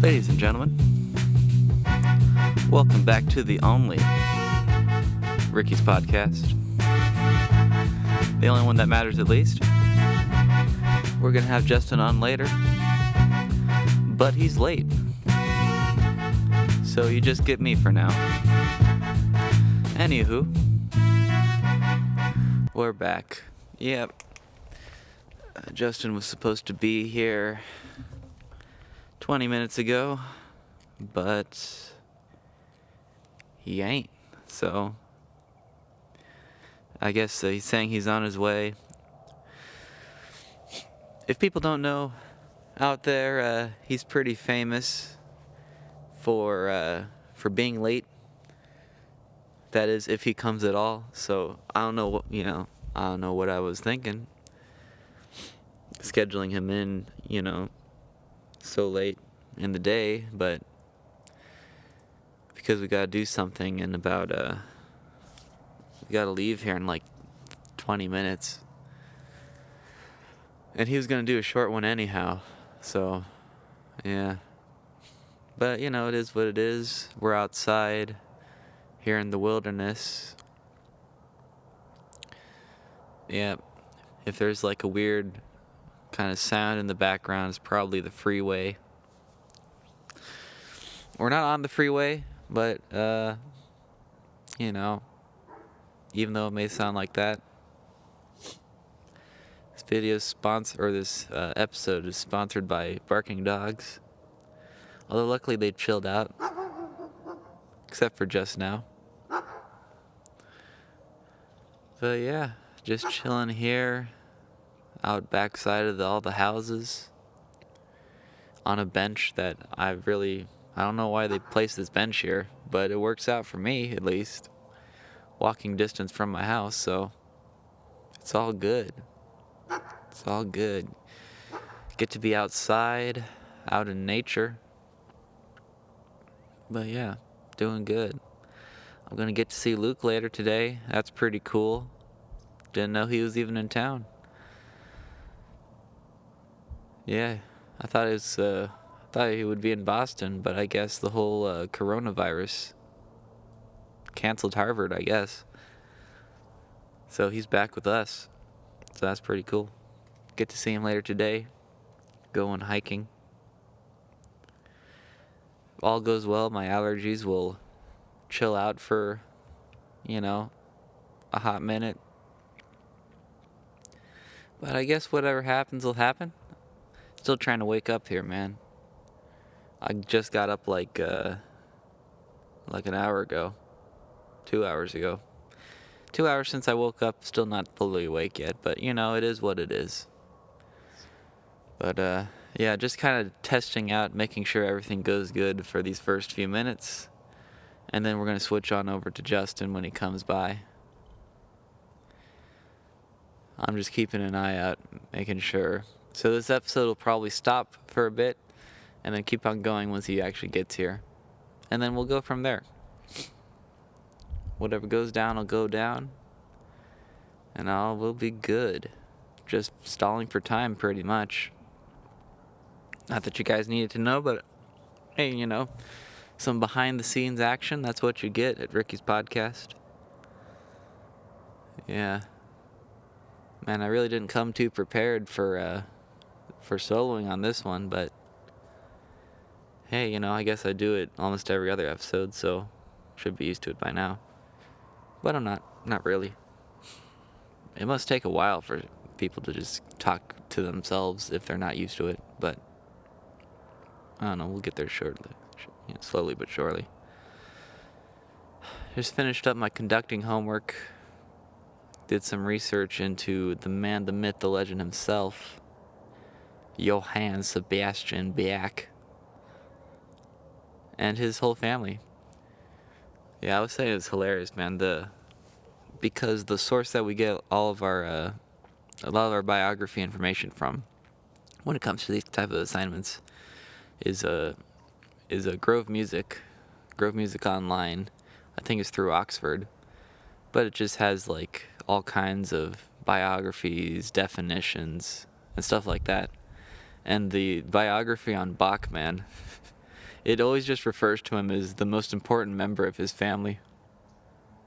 Ladies and gentlemen, welcome back to the only Ricky's podcast. The only one that matters, at least. We're going to have Justin on later, but he's late. So you just get me for now. Anywho, we're back. Yep. Justin was supposed to be here 20 minutes ago, but he ain't. So I guess he's saying he's on his way. If people don't know out there, he's pretty famous for being late. That is, if he comes at all. So I don't know what I was thinking, scheduling him in, so late in the day, but because we gotta do something in about we gotta leave here in like 20 minutes, and he was gonna do a short one anyhow, so yeah. But it is what it is. We're outside here in the wilderness. Yeah, if there's like a weird kind of sound in the background, it's probably the freeway. We're not on the freeway, but even though it may sound like that, this episode is sponsored by barking dogs. Although luckily they chilled out, except for just now. But yeah, just chilling here, out backside of all the houses, on a bench that I don't know why they placed this bench here, but it works out for me, at least. Walking distance from my house, so it's all good. It's all good. Get to be outside, out in nature. But yeah, doing good. I'm gonna get to see Luke later today. That's pretty cool. Didn't know he was even in town. Yeah, I thought he would be in Boston, but I guess the whole coronavirus canceled Harvard, I guess. So he's back with us. So that's pretty cool. Get to see him later today. Going hiking. If all goes well, my allergies will chill out for, a hot minute. But I guess whatever happens will happen. Still trying to wake up here, man. I just got up like an hour ago. 2 hours ago. 2 hours since I woke up, still not fully awake yet, but it is what it is. But yeah, just kind of testing out, making sure everything goes good for these first few minutes. And then we're going to switch on over to Justin when he comes by. I'm just keeping an eye out, making sure. So this episode will probably stop for a bit, and then keep on going once he actually gets here. And then we'll go from there. Whatever goes down will go down, and all will be good. Just stalling for time, pretty much. Not that you guys needed to know, but hey, some behind-the-scenes action. That's what you get at Ricky's podcast. Yeah. Man, I really didn't come too prepared for soloing on this one, but hey, I guess I do it almost every other episode, so should be used to it by now. But I'm not really. It must take a while for people to just talk to themselves if they're not used to it, but I don't know, we'll get there shortly, slowly but surely. Just finished up my conducting homework, did some research into the man, the myth, the legend himself, Johann Sebastian Bach, and his whole family. Yeah, I was saying it's hilarious, man. Because the source that we get a lot of our biography information from, when it comes to these type of assignments, is a Grove Music Online. I think it's through Oxford, but it just has like all kinds of biographies, definitions, and stuff like that. And the biography on Bach, man, it always just refers to him as the most important member of his family,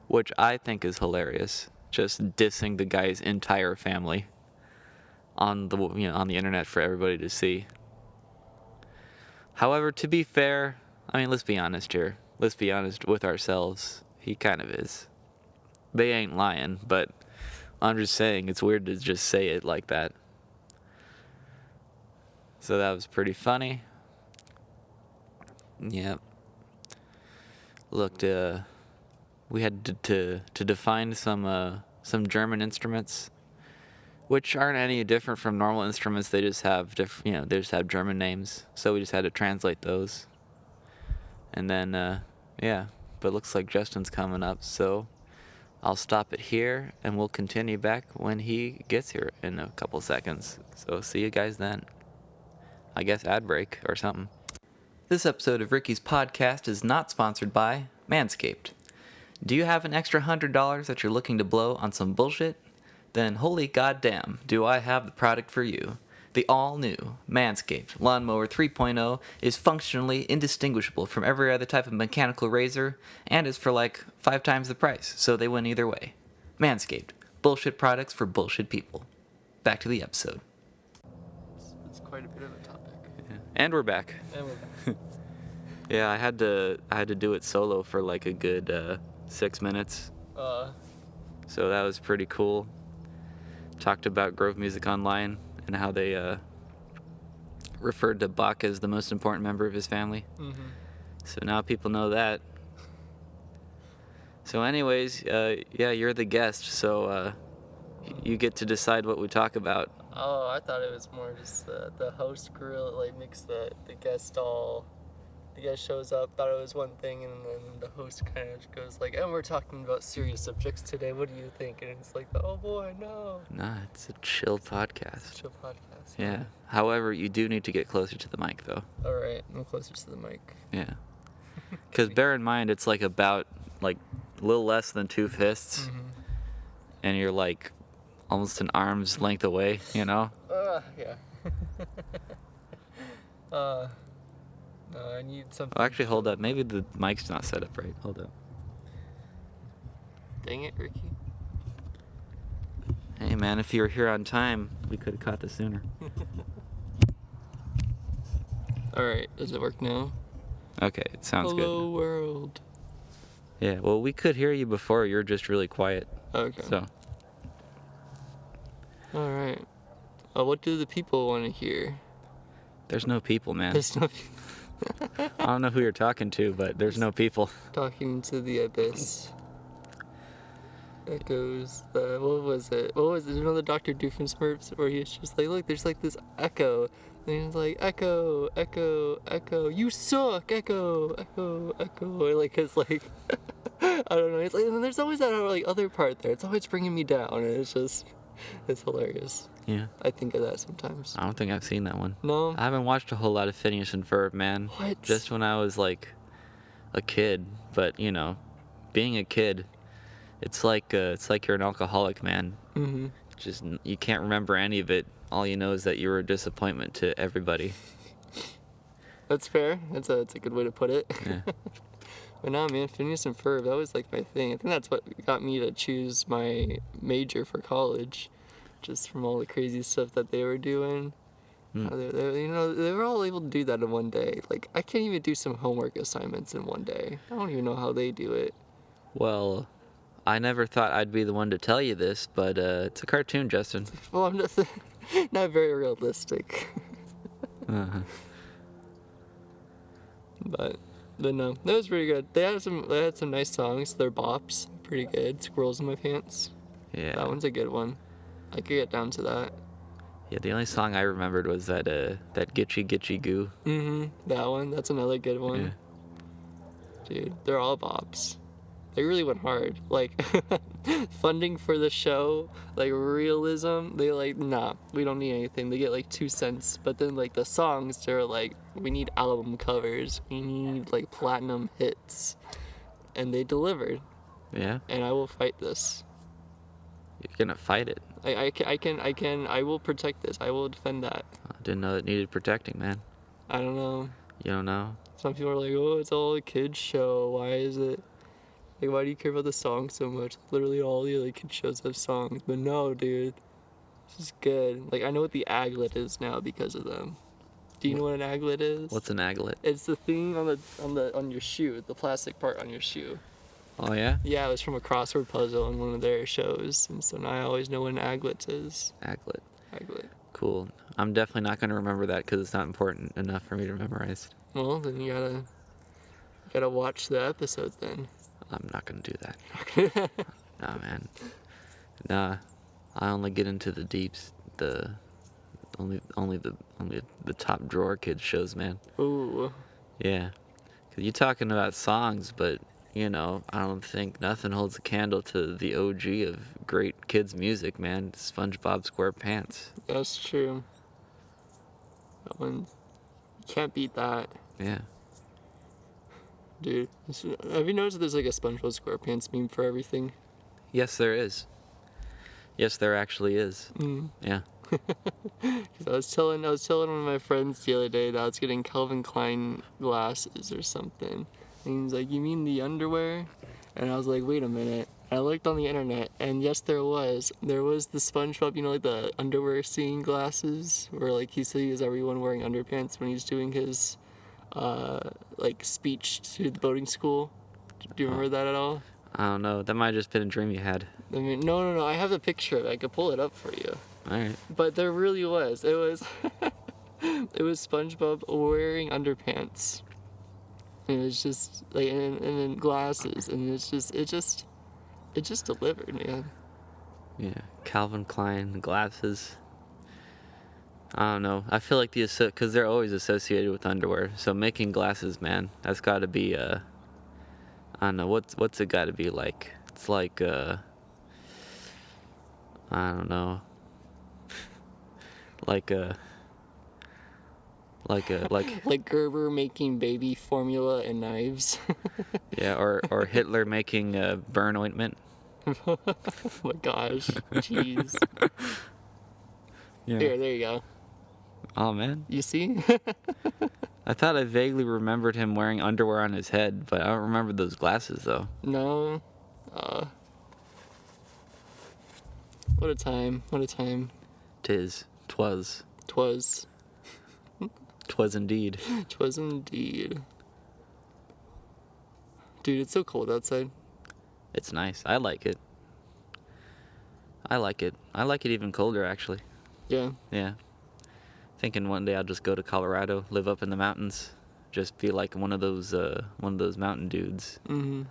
which I think is hilarious. Just dissing the guy's entire family on the internet for everybody to see. However, to be fair, I mean, let's be honest here. Let's be honest with ourselves. He kind of is. They ain't lying, but I'm just saying it's weird to just say it like that. So that was pretty funny. Yep. Looked, we had to define some German instruments, which aren't any different from normal instruments. They just have they just have German names. So we just had to translate those. And then, yeah. But looks like Justin's coming up, so I'll stop it here, and we'll continue back when he gets here in a couple seconds. So see you guys then. I guess ad break or something. This episode of Ricky's podcast is not sponsored by Manscaped. Do you have an extra $100 that you're looking to blow on some bullshit? Then holy goddamn, do I have the product for you. The all-new Manscaped Lawnmower 3.0 is functionally indistinguishable from every other type of mechanical razor and is for like 5 times the price, so they win either way. Manscaped. Bullshit products for bullshit people. Back to the episode. It's quite a bit of a topic. Yeah. And we're back. Yeah, I had to do it solo for like a good 6 minutes. So that was pretty cool. Talked about Grove Music Online and how they referred to Bach as the most important member of his family. Mm-hmm. So now people know that. So anyways, yeah, you're the guest, so you get to decide what we talk about. Oh, I thought it was more just the host grill, like makes the guest all... The guest shows up, thought it was one thing, and then the host kind of goes like, and we're talking about serious subjects today, what do you think? And it's like, oh boy, no. Nah, it's a chill podcast. It's a chill podcast. Yeah. However, you do need to get closer to the mic, though. Alright, I'm closer to the mic. Yeah. Because bear in mind, it's like about, like, a little less than 2 fists, and you're like almost an arm's length away, you know? Yeah. No, I need something. Oh, actually, hold up. Maybe the mic's not set up right. Hold up. Dang it, Ricky. Hey, man, if you were here on time, we could have caught this sooner. Alright, does it work now? Okay, it sounds good. Hello, world. Yeah, well, we could hear you before. You're just really quiet. Okay. So. Alright. What do the people want to hear? There's no people, man. There's no people. I don't know who you're talking to, but there's no people. Talking to the abyss. Echoes. What was it? You know the Dr. Doofenshmirtz where he's just like, look, there's like this echo. And he's like, echo, echo, echo. You suck, echo, echo, echo. Or like, it's like, I don't know. It's like, and then there's always that like other part there. It's always bringing me down, and it's just, it's hilarious. Yeah. I think of that sometimes. I don't think I've seen that one. No? I haven't watched a whole lot of Phineas and Ferb, man. What? Just when I was like a kid. But, you know, being a kid, it's like you're an alcoholic, man. Mm-hmm. Just, you can't remember any of it. All you know is that you were a disappointment to everybody. That's fair. That's a good way to put it. Yeah. But no, man, Phineas and Ferb, that was like my thing. I think that's what got me to choose my major for college, just from all the crazy stuff that they were doing. How they were all able to do that in one day. Like, I can't even do some homework assignments in one day. I don't even know how they do it. Well, I never thought I'd be the one to tell you this, but it's a cartoon, Justin. Well, I'm just not very realistic. Uh-huh. But no, that was pretty good. They had some nice songs. They're bops, pretty good. Squirrels in My Pants. Yeah. That one's a good one. I could get down to that. Yeah, the only song I remembered was that Gitchy Gitchy Goo. That one. That's another good one. Yeah. Dude, they're all bops. They really went hard. Like, funding for the show, like, realism, they like, nah, we don't need anything. They get, like, 2 cents. But then, like, the songs, they're like, we need album covers. We need, like, platinum hits. And they delivered. Yeah? And I will fight this. You're gonna fight it. I will protect this. I will defend that. I didn't know it needed protecting, man. I don't know. You don't know? Some people are like, oh, it's all a kid's show. Why is it? Like, why do you care about the song so much? Literally all the other kid shows have songs. But no, dude. This is good. Like, I know what the aglet is now because of them. Do you know what an aglet is? What's an aglet? It's the thing on your shoe, the plastic part on your shoe. Oh, yeah? Yeah, it was from a crossword puzzle in one of their shows, and so now I always know what an aglet is. Aglet. Aglet. Cool. I'm definitely not going to remember that because it's not important enough for me to memorize. Well, then you gotta watch the episode then. I'm not going to do that. Nah, man. Nah. I only get into the deeps, only the top drawer kids shows, man. Ooh. Yeah. 'Cause you're talking about songs, but, you know, I don't think nothing holds a candle to the OG of great kids music, man. SpongeBob SquarePants. That's true. That one, you can't beat that, Yeah. dude. Have you noticed that there's like a SpongeBob SquarePants meme for everything? Yes, there is. Yes, there actually is. Yeah. 'Cause I was telling one of my friends the other day that I was getting Calvin Klein glasses or something, and he's like, "You mean the underwear?" And I was like, "Wait a minute." I looked on the internet, and yes, there was the SpongeBob, you know, like the underwear seeing glasses, where like he sees everyone wearing underpants when he's doing his, like speech to the boating school. Do you remember that at all? I don't know. That might have just been a dream you had. I mean, no. I have a picture of it. I could pull it up for you. All right. But there really was. It was it was SpongeBob wearing underpants. And it was just like and then glasses, and it just delivered, man. Yeah. Calvin Klein glasses. I don't know. I feel like because they're always associated with underwear. So making glasses, man, that's got to be I don't know what's it got to be like. It's like I don't know. like Like Gerber making baby formula and knives. yeah, or Hitler making burn ointment. Oh my gosh. Jeez. Yeah. Here, there you go. Oh man. You see? I thought I vaguely remembered him wearing underwear on his head, but I don't remember those glasses though. No. What a time. What a time. 'Twas indeed. 'Twas indeed. Dude, it's so cold outside. It's nice. I like it. I like it even colder actually. Yeah. Yeah. Thinking one day I'll just go to Colorado, live up in the mountains, just be like one of those mountain dudes. Mm-hmm.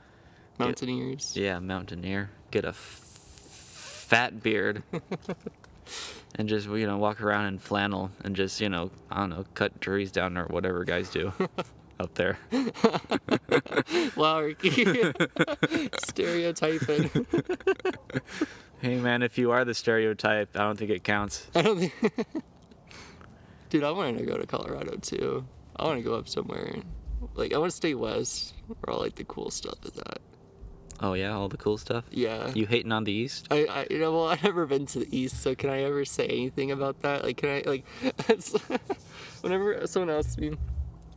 Mountaineers. Yeah, mountaineer. Get a fat beard. And just, you know, walk around in flannel and just, you know, I don't know, cut trees down or whatever guys do up there. Wow, Ricky. Stereotyping. Hey man, if you are the stereotype, I don't think it counts. I don't think. Dude, I wanted to go to Colorado too. I want to go up somewhere. Like, I want to stay west where all like the cool stuff is at. Oh yeah, all the cool stuff? Yeah. You hating on the East? You know, well, I've never been to the East, so can I ever say anything about that? Like, can I, like, whenever someone asks me,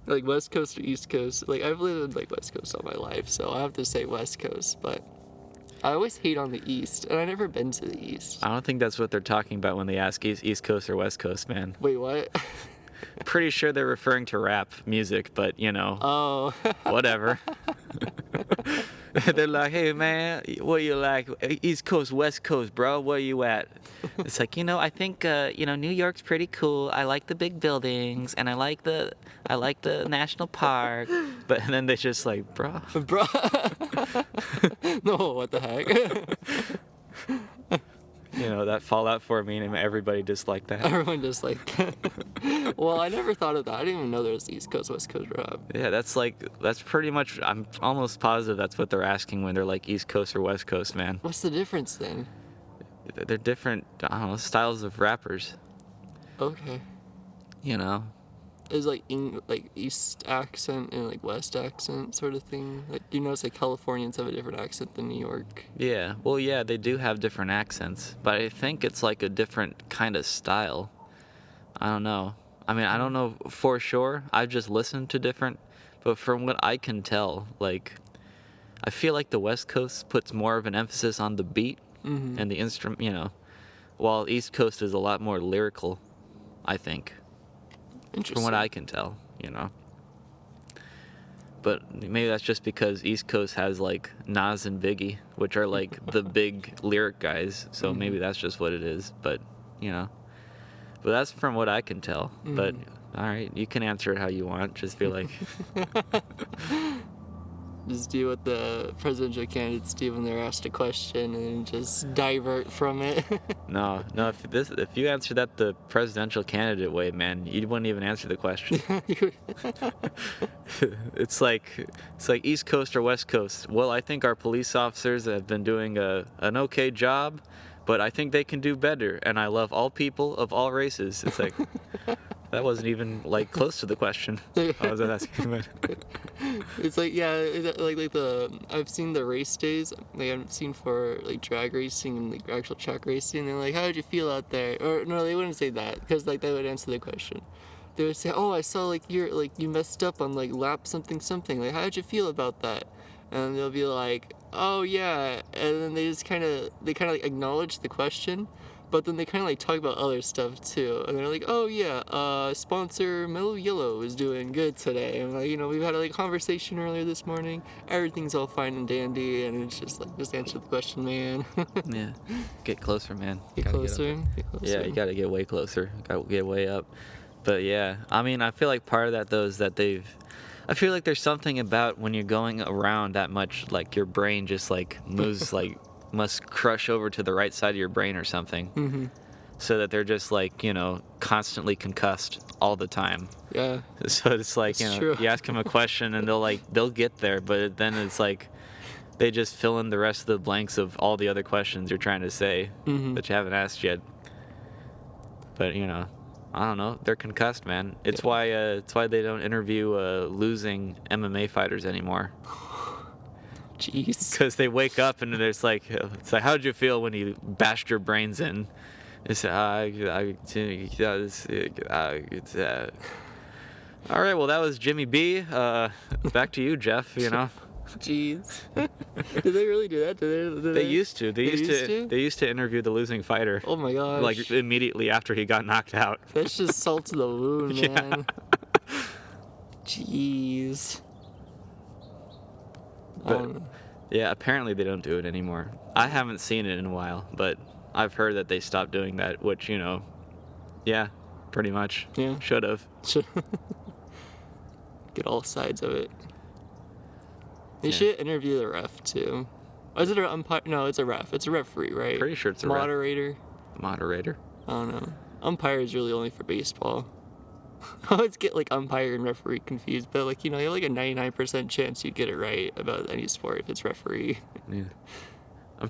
like, West Coast or East Coast, like, I've lived in, like, West Coast all my life, so I have to say West Coast, but I always hate on the East, and I've never been to the East. I don't think that's what they're talking about when they ask East Coast or West Coast, man. Wait, what? Pretty sure they're referring to rap music, but, you know, Oh. whatever. They're like, hey man, what you like? East Coast, West Coast, bro, where you at? It's like, you know, I think you know, New York's pretty cool. I like the big buildings and I like the national park. But then they just like, bro. Bro. No, what the heck? You know, that Fallout 4 meme, and everybody disliked that. Everyone just like, well, I never thought of that. I didn't even know there was East Coast, West Coast rap. Yeah, that's pretty much, I'm almost positive that's what they're asking when they're like East Coast or West Coast, man. What's the difference then? They're different, I don't know, styles of rappers, Okay. you know? Is like East accent and like West accent sort of thing. Like, you notice like Californians have a different accent than New York. Yeah, well, yeah, they do have different accents, but I think it's like a different kind of style. I don't know. I mean, I don't know for sure. I've just listened to different But from what I can tell, like, I feel like the West Coast puts more of an emphasis on the beat and the instrument, while East Coast is a lot more lyrical, I think, Interesting. from what I can tell, But maybe that's just because East Coast has, like, Nas and Biggie, which are, like, the big lyric guys, so maybe that's just what it is, but, But that's from what I can tell, but, all right, you can answer it how you want, just feel like... Just do what the presidential candidates do when they're asked a question and just divert from it. No, if you answer that the presidential candidate way, man, you wouldn't even answer the question. It's like East Coast or West Coast. Well, I think our police officers have been doing an okay job, but I think they can do better, and I love all people of all races. It's like, that wasn't even, like, close to the question I was asking about. It's like, yeah, I've seen the race days. Like, I've seen for, like, drag racing and, like, actual track racing. They're like, how did you feel out there? Or, no, they wouldn't say that, because, like, that would answer the question. They would say, oh, I saw, like, you messed up on, like, lap something. Like, how did you feel about that? And they'll be like, oh, yeah. And then they kind of, like, acknowledge the question. But then they kind of, like, talk about other stuff, too. And they're like, oh, yeah, sponsor Mellow Yellow is doing good today. And, like, we've had a, like, conversation earlier this morning. Everything's all fine and dandy. And it's just, like, just answer the question, man. Yeah. Get closer, man. Get closer. Yeah, you gotta get way closer. Gotta get way up. But, yeah, I mean, I feel like part of that, though, is that I feel like there's something about when you're going around that much, like, your brain just, like, moves, like... must crush over to the right side of your brain or something, so that they're just, like, constantly concussed all the time. Yeah. So it's like, true. you ask them a question and they'll get there, but then it's like they just fill in the rest of the blanks of all the other questions you're trying to say that you haven't asked yet. But I don't know, they're concussed, man. It's why they don't interview losing MMA fighters anymore. Jeez. Because they wake up and it's like, how did you feel when you bashed your brains in? It's all right. Well, that was Jimmy B. Back to you, Jeff. Jeez. Did they really do that? They used to. They used to interview the losing fighter. Oh my gosh. Like immediately after he got knocked out. That's just salt to the wound, man. Jeez. But yeah, apparently they don't do it anymore. I haven't seen it in a while, but I've heard that they stopped doing that, which, yeah, pretty much. Yeah. Should have. Get all sides of it. They should interview the ref, too. Is it an umpire? No, it's a ref. It's a referee, right? Pretty sure it's a moderator. Moderator. I don't know. Umpire is really only for baseball. I always get, like, umpire and referee confused, but, like, you have, like, a 99% chance you'd get it right about any sport if it's referee. Yeah.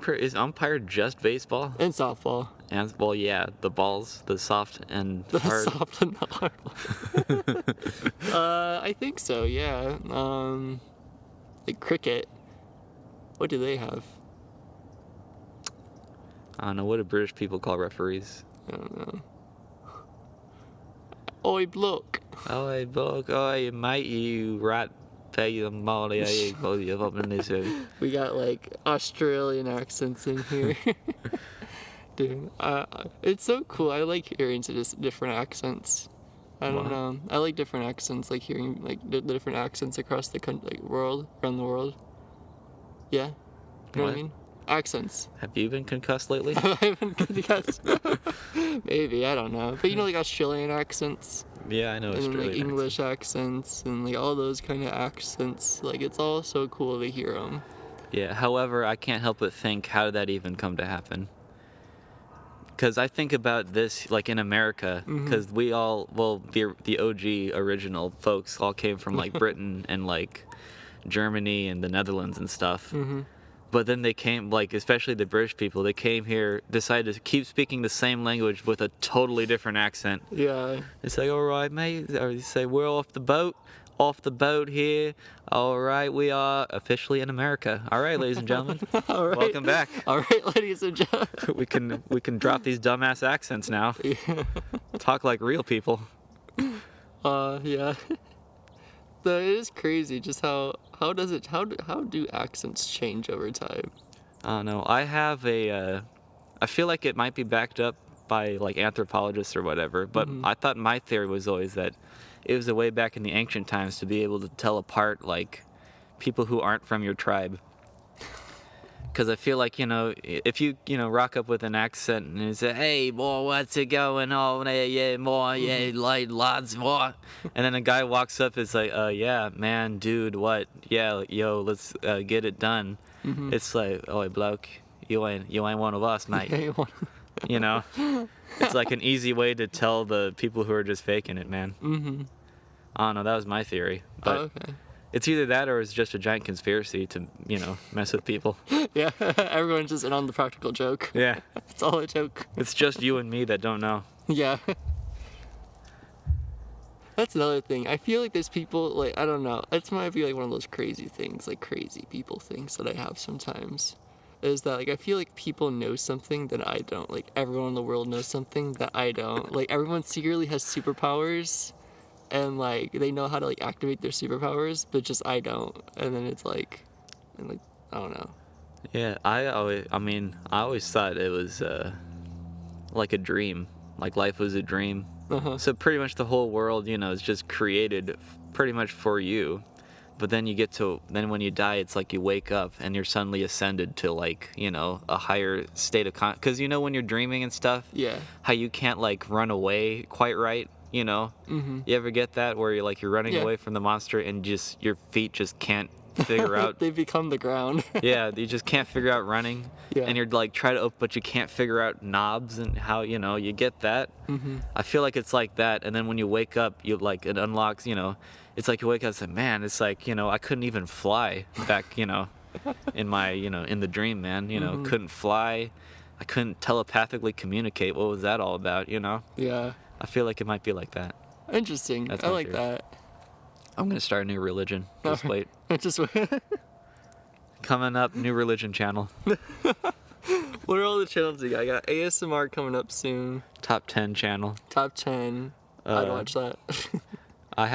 Is umpire just baseball? And softball. And, well, yeah, the balls, the soft and the hard. Soft and the hard. I think so, yeah. Like cricket. What do they have? I don't know. What do British people call referees? I don't know. Oi, bloke. Oi, bloke. Oi, mate, you rat. Pay them money. We got, like, Australian accents in here. Dude, it's so cool. I like hearing just different accents. I don't know. I like different accents, like hearing, like, the different accents across the country, like, around the world. Yeah? You know what I mean? Accents. Have you been concussed lately? I haven't concussed. Maybe, I don't know. But like, Australian accents. Yeah, I know Australian and, like, English accents and, like, all those kind of accents. Like, it's all so cool to hear them. Yeah, however, I can't help but think, how did that even come to happen? Because I think about this, like, in America, because we all, well, the OG original folks all came from, like, Britain and, like, Germany and the Netherlands and stuff. But then they came, like, especially the British people, they came here, decided to keep speaking the same language with a totally different accent. Yeah. It's like, all right, mate. Or they say, we're off the boat here. All right, we are officially in America. All right, ladies and gentlemen. All right. Welcome back. All right, ladies and gentlemen. we can drop these dumbass accents now. Yeah. Talk like real people. Yeah. That is crazy. Just how do accents change over time? I don't know. I have I feel like it might be backed up by like anthropologists or whatever, but I thought my theory was always that it was a way back in the ancient times to be able to tell apart like people who aren't from your tribe. Because I feel like, if you rock up with an accent and you say, hey, boy, what's it going on there? Yeah, boy, yeah, like, lads, boy. And then a guy walks up, is like, yeah, man, dude, what? Yeah, yo, let's get it done. It's like, oh, bloke, you ain't one of us, mate. You know? It's like an easy way to tell the people who are just faking it, man. I don't know, that was my theory. But Okay. it's either that or it's just a giant conspiracy to, mess with people. Yeah, everyone's just in on the practical joke. Yeah. It's all a joke. It's just you and me that don't know. Yeah. That's another thing. I feel like there's people, like, I don't know. It's might be like one of those crazy things, like crazy people things that I have sometimes. Is that, like, I feel like people know something that I don't. Like, everyone in the world knows something that I don't. Like, everyone secretly has superpowers. And, like, they know how to, like, activate their superpowers, but just I don't. And then it's like, I don't know. Yeah, I always thought it was like a dream. Like life was a dream. So pretty much the whole world, is just created pretty much for you. But then then when you die, it's like you wake up and you're suddenly ascended to like, a higher state of because when you're dreaming and stuff, Yeah. how you can't like run away quite right. You ever get that where you're running away from the monster and just your feet just can't figure out. They become the ground. Yeah, you just can't figure out running. Yeah. And you're like try to open, but you can't figure out knobs and how you get that. I feel like it's like that, and then when you wake up, it unlocks. It's like you wake up and say, man, it's like I couldn't even fly back. In my in the dream, man. Couldn't fly. I couldn't telepathically communicate. What was that all about? Yeah. I feel like it might be like that. Interesting. That's I my like theory. that. I'm gonna start a new religion. Just wait. Just what Coming up, new religion channel. are all the channels you got? I got ASMR coming up soon. Top 10 channel. Top 10. I'd watch that. I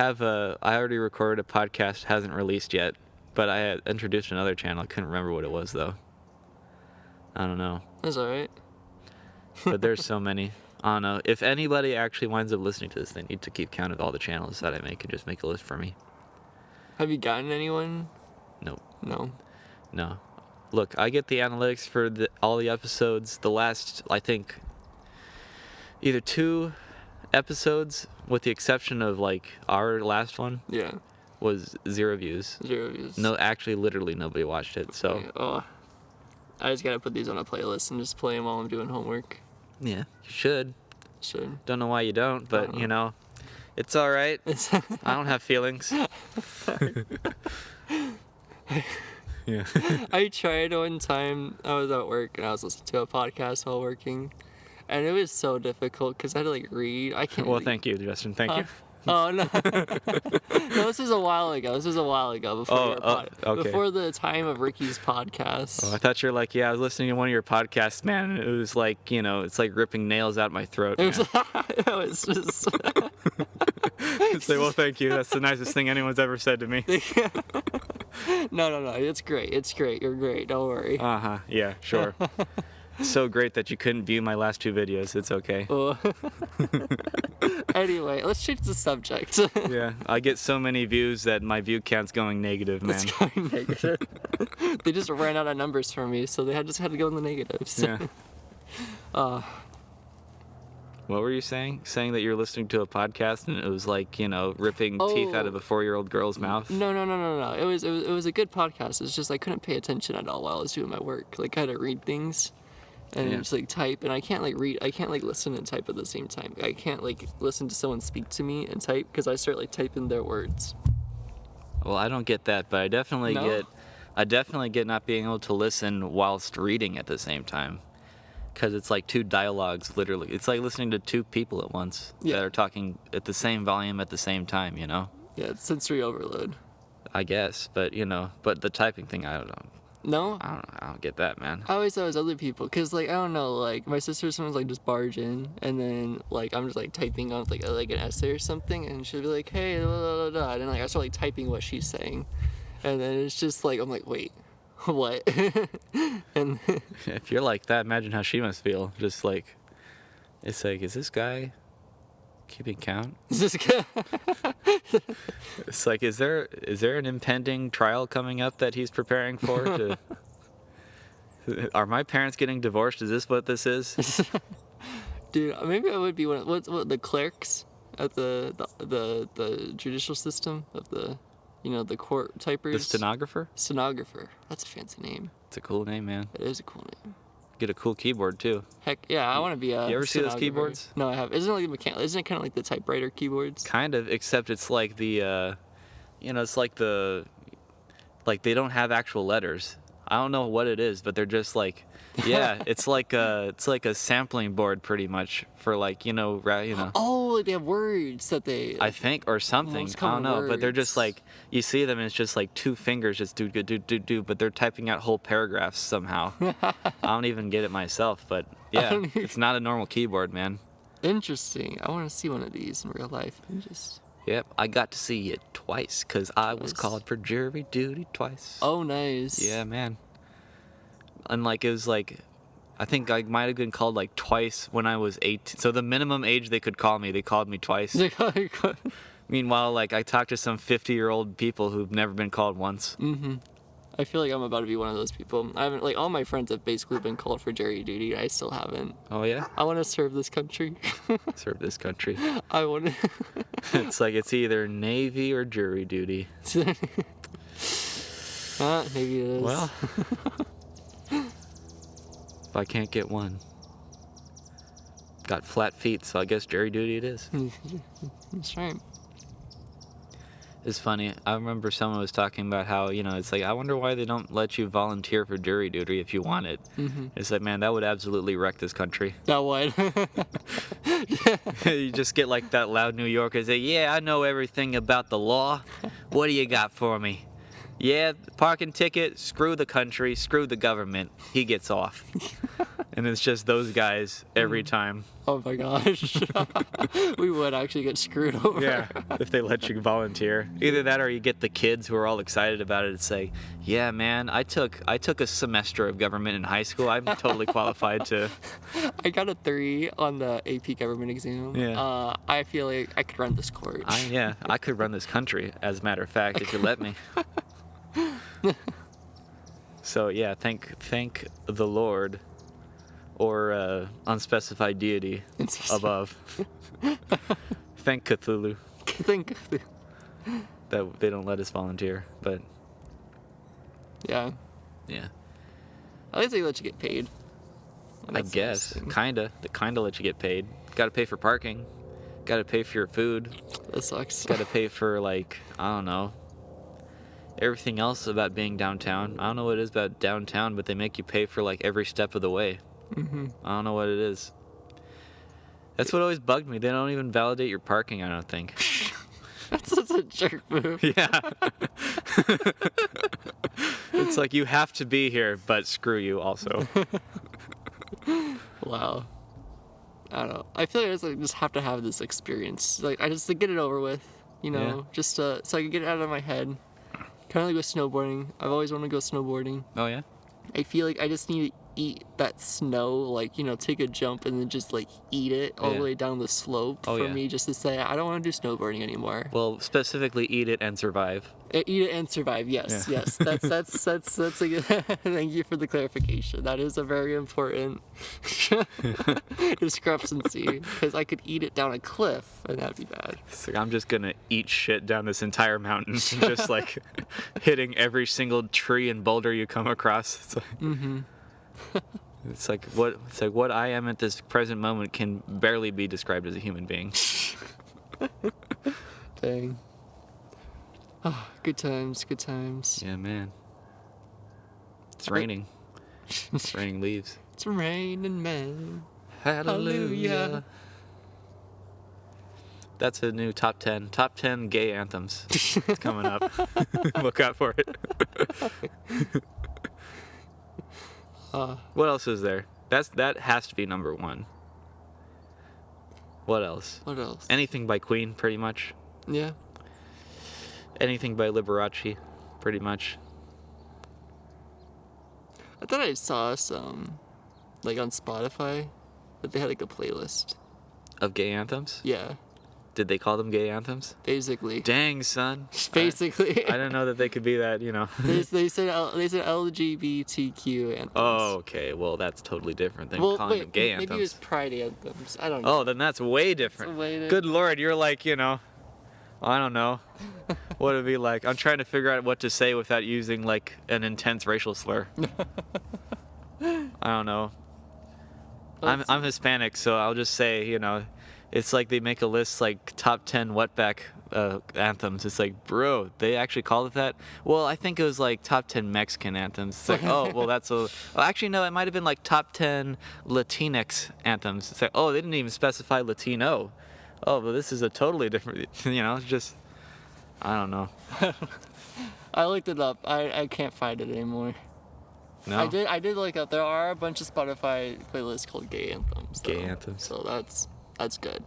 already recorded a podcast, hasn't released yet, but I had introduced another channel. I couldn't remember what it was though. I don't know. That's alright. But there's so many. I don't know. If anybody actually winds up listening to this, they need to keep count of all the channels that I make and just make a list for me. Have you gotten anyone? Nope. No. Look, I get the analytics for all the episodes. The last, I think, either 2 episodes, with the exception of like our last one, Yeah. was 0 views. 0 views. No, actually, literally nobody watched it. So Yeah. Oh. I just gotta put these on a playlist and just play them while I'm doing homework. yeah, you should. Should. Don't know why you don't, but it's all right. I don't have feelings. Yeah. I tried one time. I was at work and I was listening to a podcast while working, and it was so difficult because I had to like read. I can't. Well, read. thank you, Justin. Thank you. Oh no! No, this was a while ago. Before the time of Ricky's podcast. Oh, I thought you were like, yeah, I was listening to one of your podcasts, man, and it was like, it's like ripping nails out my throat. It was, it was just. Say, well, thank you. That's the nicest thing anyone's ever said to me. No. It's great. It's great. You're great. Don't worry. Yeah, sure. So great that you couldn't view my last 2 videos. It's okay. Anyway, let's change the subject. Yeah, I get so many views that my view count's going negative, man. It's going negative. They just ran out of numbers for me, so they just had to go in the negatives. Yeah. What were you saying? Saying that you're listening to a podcast and it was like, ripping teeth out of a 4-year-old girl's mouth? No. It was a good podcast. It's just I couldn't pay attention at all while I was doing my work. Like I had to read things and just like type, and I can't like read. I can't like listen and type at the same time. I can't like listen to someone speak to me and type because I start like typing their words. Well, I don't get that, but I definitely get not being able to listen whilst reading at the same time. Because it's like 2 dialogues, literally. It's like listening to 2 people at once that are talking at the same volume at the same time, Yeah, it's sensory overload. I guess, but but the typing thing, I don't know. No? I don't get that, man. I always thought it was other people, because, like, I don't know, like, my sister sometimes, like, just barge in, and then, like, I'm just, like, typing on, like, an essay or something, and she'll be like, hey, blah, blah, blah, blah, and then, like, I start, like, typing what she's saying, and then it's just, like, I'm like, wait, what? And If you're like that, imagine how she must feel. Just like, it's like, is this guy keeping count? is this guy? It's like, is there an impending trial coming up that he's preparing for? Are my parents getting divorced? Is this what this is? Dude, maybe I would be one of, what the clerks at the judicial system of the, the court typers. The stenographer? Stenographer. That's a fancy name. It's a cool name, man. It is a cool name. Get a cool keyboard too. Heck yeah, I want to be a. You ever see those stenographer. keyboards? No, I have. Isn't it like Isn't it kind of like the typewriter keyboards? Kind of, except it's like the, it's like like they don't have actual letters. I don't know what it is, but they're just like, yeah, it's like a sampling board pretty much for like, Oh, like they have words that they. I think, or something. Most I don't common know, but they're just words. like, you see them and it's just like two fingers just do, but they're typing out whole paragraphs somehow. I don't even get it myself, but yeah, don't either. it's not a normal keyboard, man. Interesting. I want to see one of these in real life. Yep, I got to see it twice because I was Twice. called for jury duty twice. Oh, nice. Yeah, man. And like, it was like, I think I might have been called like twice when I was 18. So the minimum age they could call me, they called me twice. Meanwhile, like, I talked to some 50-year-old people who've never been called once. I feel like I'm about to be one of those people. I haven't, like, all my friends have basically been called for jury duty. I still haven't. Oh, yeah? I want to serve this country. Serve this country. I want to. It's like, it's either Navy or jury duty. Maybe it is. Well, if I can't get one. Got flat feet, so I guess jury duty it is. That's right. It's funny. I remember someone was talking about how, it's like, I wonder why they don't let you volunteer for jury duty if you want it. It's like, man, that would absolutely wreck this country. That would. You just get like that loud New Yorker say, yeah, I know everything about the law. What do you got for me? Yeah, parking ticket, screw the country, screw the government. He gets off. And it's just those guys every time. Oh my gosh. We would actually get screwed over. Yeah, if they let you volunteer. Either that or you get the kids who are all excited about it and say, yeah, man, I took a semester of government in high school. I'm totally qualified to. I got a 3 on the AP government exam. Yeah. I feel like I could run this court. I could run this country, as a matter of fact, if you let me. So yeah, thank the Lord, or unspecified deity above. Thank Cthulhu that they don't let us volunteer, but Yeah. yeah, At least they let you get paid. I guess they kind of let you get paid. Got to pay for parking, got to pay for your food, That sucks. got to pay for, like, I don't know, everything else about being downtown. I don't know what it is about downtown, but they make you pay for like every step of the way. I don't know what it is. That's what always bugged me. They don't even validate your parking, I don't think. That's such a jerk move. Yeah. It's like, you have to be here, but screw you also. Wow. I don't know. I feel like I just have to have this experience. Like, I just to get it over with, Yeah. just so I can get it out of my head. Kind of like with snowboarding. I've always wanted to go snowboarding. Oh, yeah? I feel like I just need to eat that snow, like, take a jump and then just, like, eat it all Yeah. the way down the slope Oh, for yeah. me just to say, I don't want to do snowboarding anymore. Well, specifically eat it and survive. Eat it and survive, yes, Yeah. yes. That's a good, thank you for the clarification. That is a very important discrepancy, because I could eat it down a cliff and that'd be bad. It's like, I'm just gonna eat shit down this entire mountain, just like hitting every single tree and boulder you come across. It's like, it's like what I am at this present moment can barely be described as a human being. Dang. Oh, good times, good times. Yeah, man. It's raining. It's raining leaves. It's raining men. Hallelujah. That's a new top 10 gay anthems. It's coming up. Look out for it. What else is there? That has to be number one. What else? What else? Anything by Queen, pretty much. Yeah. Anything by Liberace, pretty much. I thought I saw some, like on Spotify, that they had like a playlist. Of gay anthems? Yeah. Did they call them gay anthems? Basically. Dang, son. Basically. I didn't know that they could be that, you know. they said LGBTQ anthems. Oh, okay. Well, that's totally different than calling them gay anthems. Maybe it was pride anthems. I don't know. Oh, then that's way different. Good Lord, you're like, you know, I don't know. What would it be like? I'm trying to figure out what to say without using like an intense racial slur. I don't know. I'm Hispanic, so I'll just say, you know, it's like they make a list like top 10 wetback anthems. It's like, bro, they actually called it that? Well, I think it was like top 10 Mexican anthems. It's like, oh, well, that's a... Well, actually, no, it might have been like top 10 Latinx anthems. It's like, oh, they didn't even specify Latino. Oh, but this is a totally different, you know, it's just, I don't know. I looked it up. I can't find it anymore. No? I did look up. There are a bunch of Spotify playlists called gay anthems. Gay anthems. So that's good.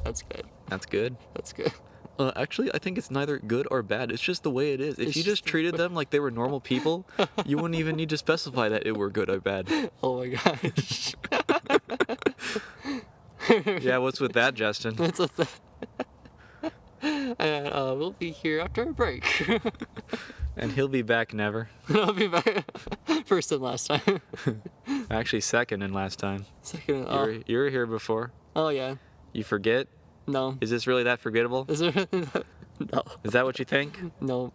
That's good. That's good? That's good. Actually, I think it's neither good or bad. It's just the way it is. If It's you just treated them like they were normal people, you wouldn't even need to specify that it were good or bad. Oh my gosh. Yeah, what's with that, Justin? That's a and we'll be here after a break. And he'll be back never. I'll be back. First and last time. Actually, second and last time. Second. You were here before. Oh yeah. You forget? No. Is this really that forgettable? Is there? No. Is that what you think? No.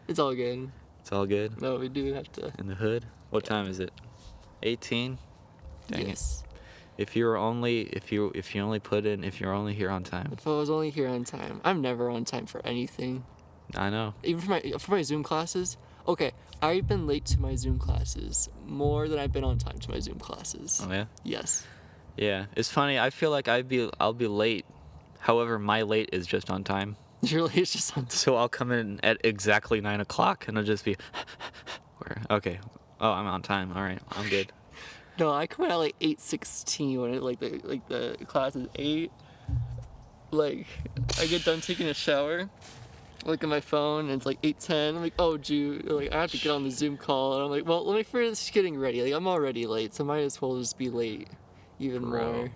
It's all good. It's all good? No, we do have to. In the hood? What time is it? 18? Dang Yes. it. If you're only here on time. If I was only here on time, I'm never on time for anything. I know. Even for my Zoom classes. Okay, I've been late to my Zoom classes more than I've been on time to my Zoom classes. Oh yeah? Yes. Yeah. It's funny, I feel like I'll be late. However, my late is just on time. Your late is just on time. So I'll come in at exactly 9 o'clock and I'll just be okay. Oh, I'm on time. All right, I'm good. No, I come in at like 8:16 when the class is 8. Like, I get done taking a shower, look at my phone, and it's like 8:10. I'm like, oh, dude, like I have to get on the Zoom call, and I'm like, well, let me finish getting ready. Like, I'm already late, so might as well just be late even more.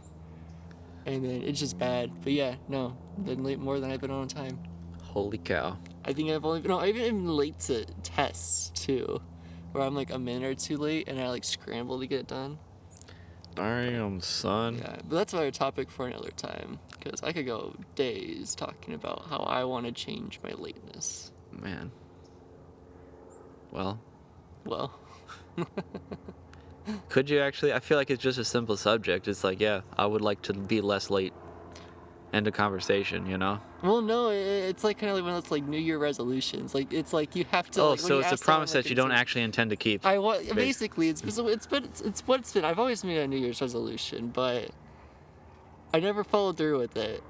And then it's just bad. But yeah, no, I've been late more than I've been on time. Holy cow. I think I've even been late to tests too, where I'm like a minute or two late, and I like scramble to get it done. Damn, son. Yeah, but that's another topic for another time, because I could go days talking about how I want to change my lateness. Man. Well. Could you actually? I feel like it's just a simple subject. It's like, yeah, I would like to be less late. End of conversation, you know? Well, no, it's like kind of like one of those like New Year resolutions. Like it's like you have to. Oh, like, when so you it's a ask someone, promise like, that you don't actually intend to keep. Basically, it's what it's been. I've always made a New Year's resolution, but I never followed through with it.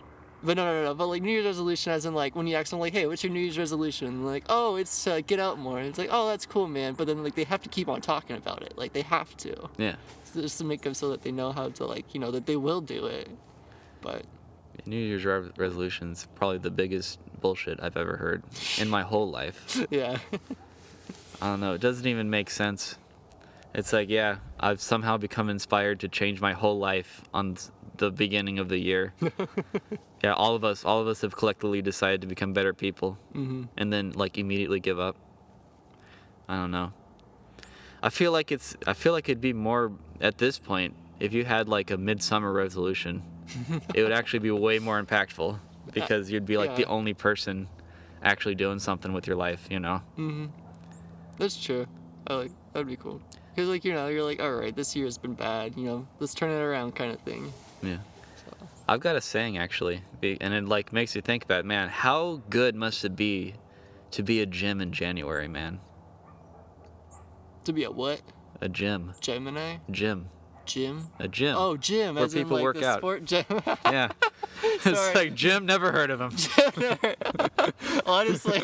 But no. But like New Year's resolution, as in like when you ask them like, hey, what's your New Year's resolution? And like, oh, it's get out more. And it's like, oh, that's cool, man. But then like they have to keep on talking about it. Like they have to. Yeah. So just to make them so that they know how to like that they will do it. But. New Year's resolution's probably the biggest bullshit I've ever heard in my whole life. Yeah. I don't know. It doesn't even make sense. It's like, yeah, I've somehow become inspired to change my whole life on the beginning of the year. Yeah, all of us have collectively decided to become better people, and then like immediately give up. I don't know. I feel like it'd be more at this point if you had like a midsummer resolution. It would actually be way more impactful because you'd be like the only person actually doing something with your life, you know? That's true. That'd be cool. Because like, you're like, all right, this year's been bad, let's turn it around kind of thing. Yeah. So. I've got a saying actually, and it like makes you think about, man, how good must it be to be a gym in January, man? To be a what? A gym. Gemini? Gym. Gym? A gym. Oh, gym. Where as people in, like, work the out. Sport gym. Yeah. It's like, Jim, never heard of him. Honestly.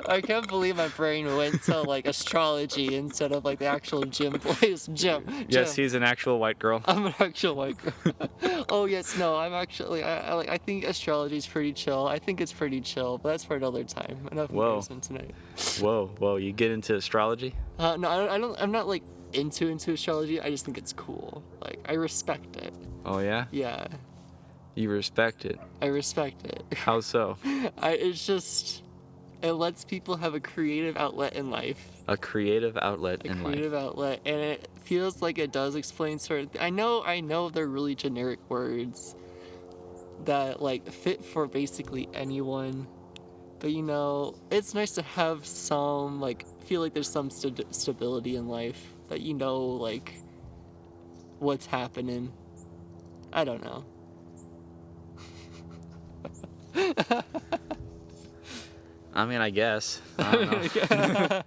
I can't believe my brain went to like astrology instead of like the actual gym place. Gym. Yes, he's an actual white girl. I'm an actual white girl. Oh yes, no, I'm actually. I think astrology is pretty chill. I think it's pretty chill, but that's for another time. Enough Whoa. embarrassment tonight. Whoa, you get into astrology? No, I don't. I'm not like into astrology. I just think it's cool. Like I respect it. Oh yeah? Yeah, You respect it. I respect it. How so? It's just. It lets people have a creative outlet in life. A creative outlet in life. Creative outlet, and it feels like it does explain certain. I know they're really generic words that like fit for basically anyone, but you know, it's nice to have some like feel like there's some stability in life that you know like what's happening. I don't know. I mean, I guess. I don't know.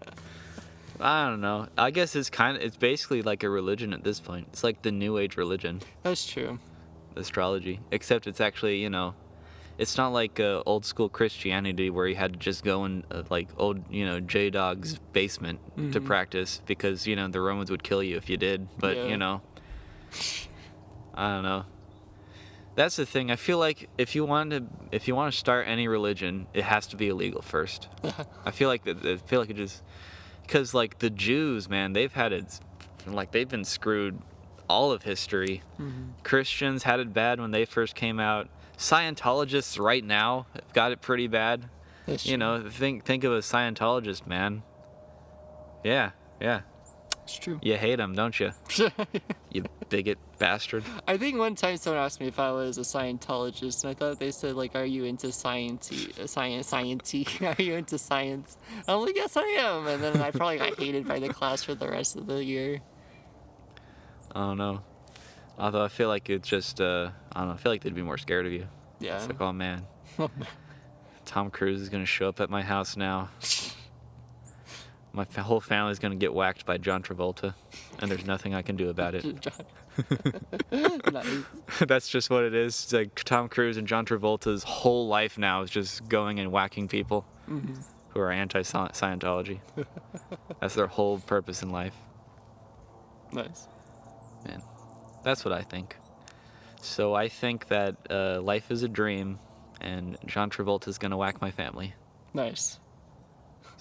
I don't know. I guess it's basically like a religion at this point. It's like the new age religion, That's true. astrology. Except it's actually, it's not like old school Christianity where you had to just go in like old, J-Dog's basement to practice because, the Romans would kill you if you did. But, Yeah. I don't know. That's the thing. I feel like if you want to start any religion, it has to be illegal first. I feel like it just because like the Jews, man, they've been screwed all of history. Christians had it bad when they first came out. Scientologists right now have got it pretty bad. That's You true. know, think of a Scientologist, man. Yeah. It's true. You hate them, don't you? You bigot bastard. I think one time someone asked me if I was a Scientologist, and I thought they said like, "Are you into science? Are you into science?" I'm like, "Yes, I am." And then I probably got hated by the class for the rest of the year. I don't know. Although I feel like it's just, I don't know. I feel like they'd be more scared of you. Yeah. It's like, oh man, Tom Cruise is gonna show up at my house now. My whole family's gonna get whacked by John Travolta, and there's nothing I can do about it. Nice. That's just what it is. It's like Tom Cruise and John Travolta's whole life now is just going and whacking people who are anti-Scientology. That's their whole purpose in life. Nice. Man, that's what I think. So I think that life is a dream, and John Travolta's gonna whack my family. Nice.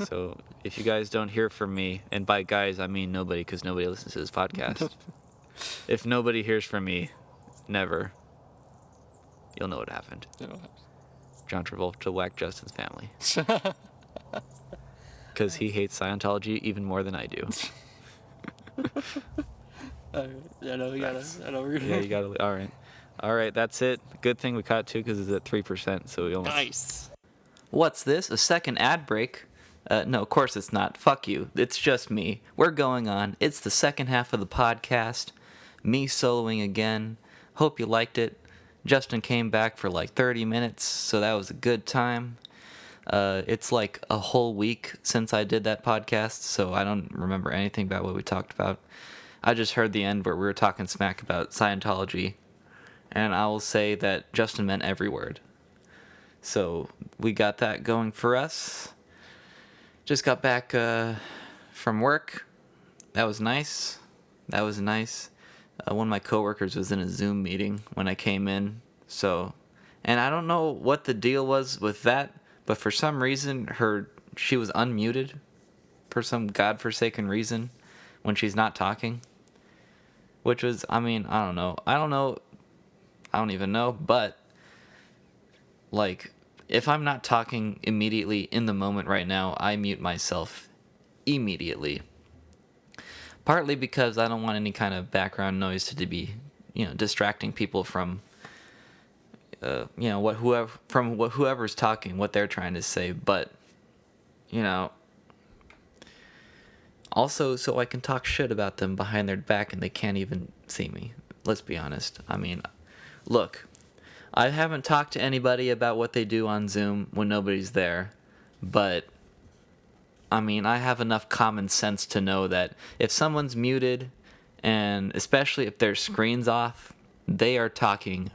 So if you guys don't hear from me, and by guys I mean nobody, because nobody listens to this podcast. If nobody hears from me, never, you'll know what happened. John Travolta whacked Justin's family. Because he hates Scientology even more than I do. Yeah, no, we gotta. Nice. I know we're gonna. Yeah, you gotta. All right, that's it. Good thing we caught it too, because it's at 3%, so we almost. Nice. What's this? A second ad break? No, of course it's not. Fuck you. It's just me. We're going on. It's the second half of the podcast. Me soloing again. Hope you liked it. Justin came back for like 30 minutes, so that was a good time. It's like a whole week since I did that podcast, so I don't remember anything about what we talked about. I just heard the end where we were talking smack about Scientology, and I will say that Justin meant every word. So we got that going for us. Just got back from work. That was nice. One of my coworkers was in a Zoom meeting when I came in. And I don't know what the deal was with that, but for some reason she was unmuted for some godforsaken reason when she's not talking. Which was, I don't know. I don't even know, but like, if I'm not talking immediately in the moment right now, I mute myself immediately. Partly because I don't want any kind of background noise to be, distracting people from, whoever's talking, what they're trying to say. But, also so I can talk shit about them behind their back and they can't even see me. Let's be honest. Look. I haven't talked to anybody about what they do on Zoom when nobody's there, but, I have enough common sense to know that if someone's muted, and especially if their screen's off, they are talking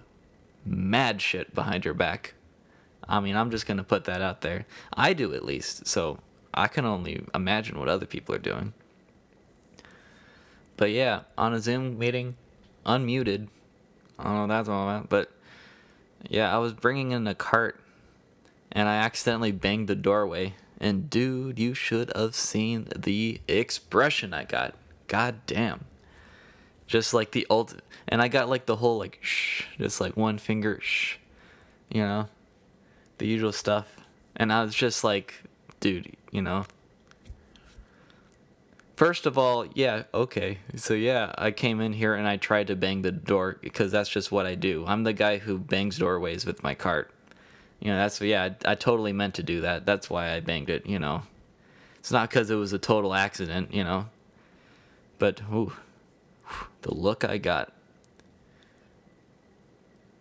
mad shit behind your back. I mean, I'm just going to put that out there. I do, at least. So I can only imagine what other people are doing. But yeah, on a Zoom meeting, unmuted. I don't know what that's all about. But yeah, I was bringing in a cart and I accidentally banged the doorway. And dude, you should have seen the expression I got. God damn. Just like the old, and I got like the whole like shh, just like one finger shh, you know, the usual stuff. And I was just like, dude, you know. First of all, yeah, okay. So yeah, I came in here and I tried to bang the door because that's just what I do. I'm the guy who bangs doorways with my cart. You know, I totally meant to do that. That's why I banged it, you know. It's not because it was a total accident, you know. But, ooh, the look I got.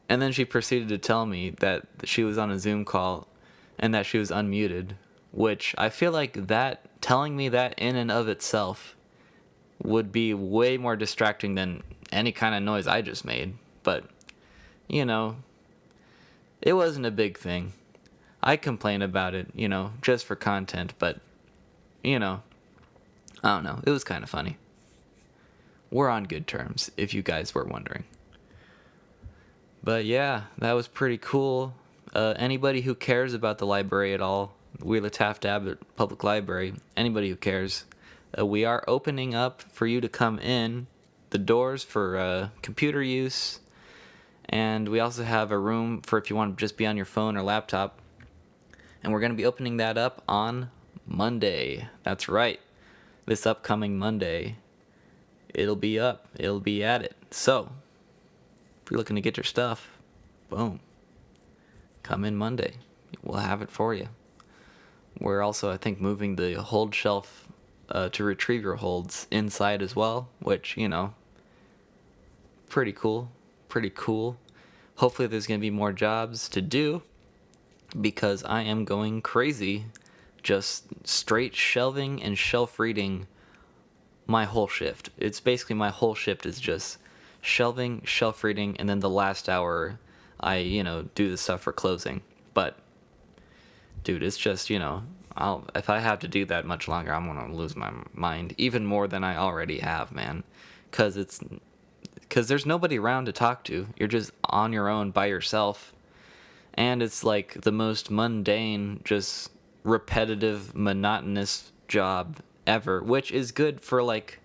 And then she proceeded to tell me that she was on a Zoom call and that she was unmuted, which I feel like that, telling me that in and of itself would be way more distracting than any kind of noise I just made. But, you know, it wasn't a big thing. I complain about it, you know, just for content, but, you know, I don't know. It was kind of funny. We're on good terms, if you guys were wondering. But yeah, that was pretty cool. Anybody who cares about the library at all, Wheeler Taft Abbott Public Library, anybody who cares, we are opening up for you to come in the doors for computer use. And we also have a room for if you want to just be on your phone or laptop. And we're going to be opening that up on Monday. That's right. This upcoming Monday. It'll be up. It'll be at it. So, if you're looking to get your stuff, boom. Come in Monday. We'll have it for you. We're also, I think, moving the hold shelf to retrieve your holds inside as well, which, you know, pretty cool. Pretty cool. Hopefully there's going to be more jobs to do because I am going crazy just straight shelving and shelf reading my whole shift. It's basically my whole shift is just shelving, shelf reading, and then the last hour I, you know, do the stuff for closing. But dude, it's just, you know, if I have to do that much longer, I'm going to lose my mind even more than I already have, man. Cuz there's nobody around to talk to. You're just on your own by yourself. And it's like the most mundane, just repetitive, monotonous job ever, which is good for like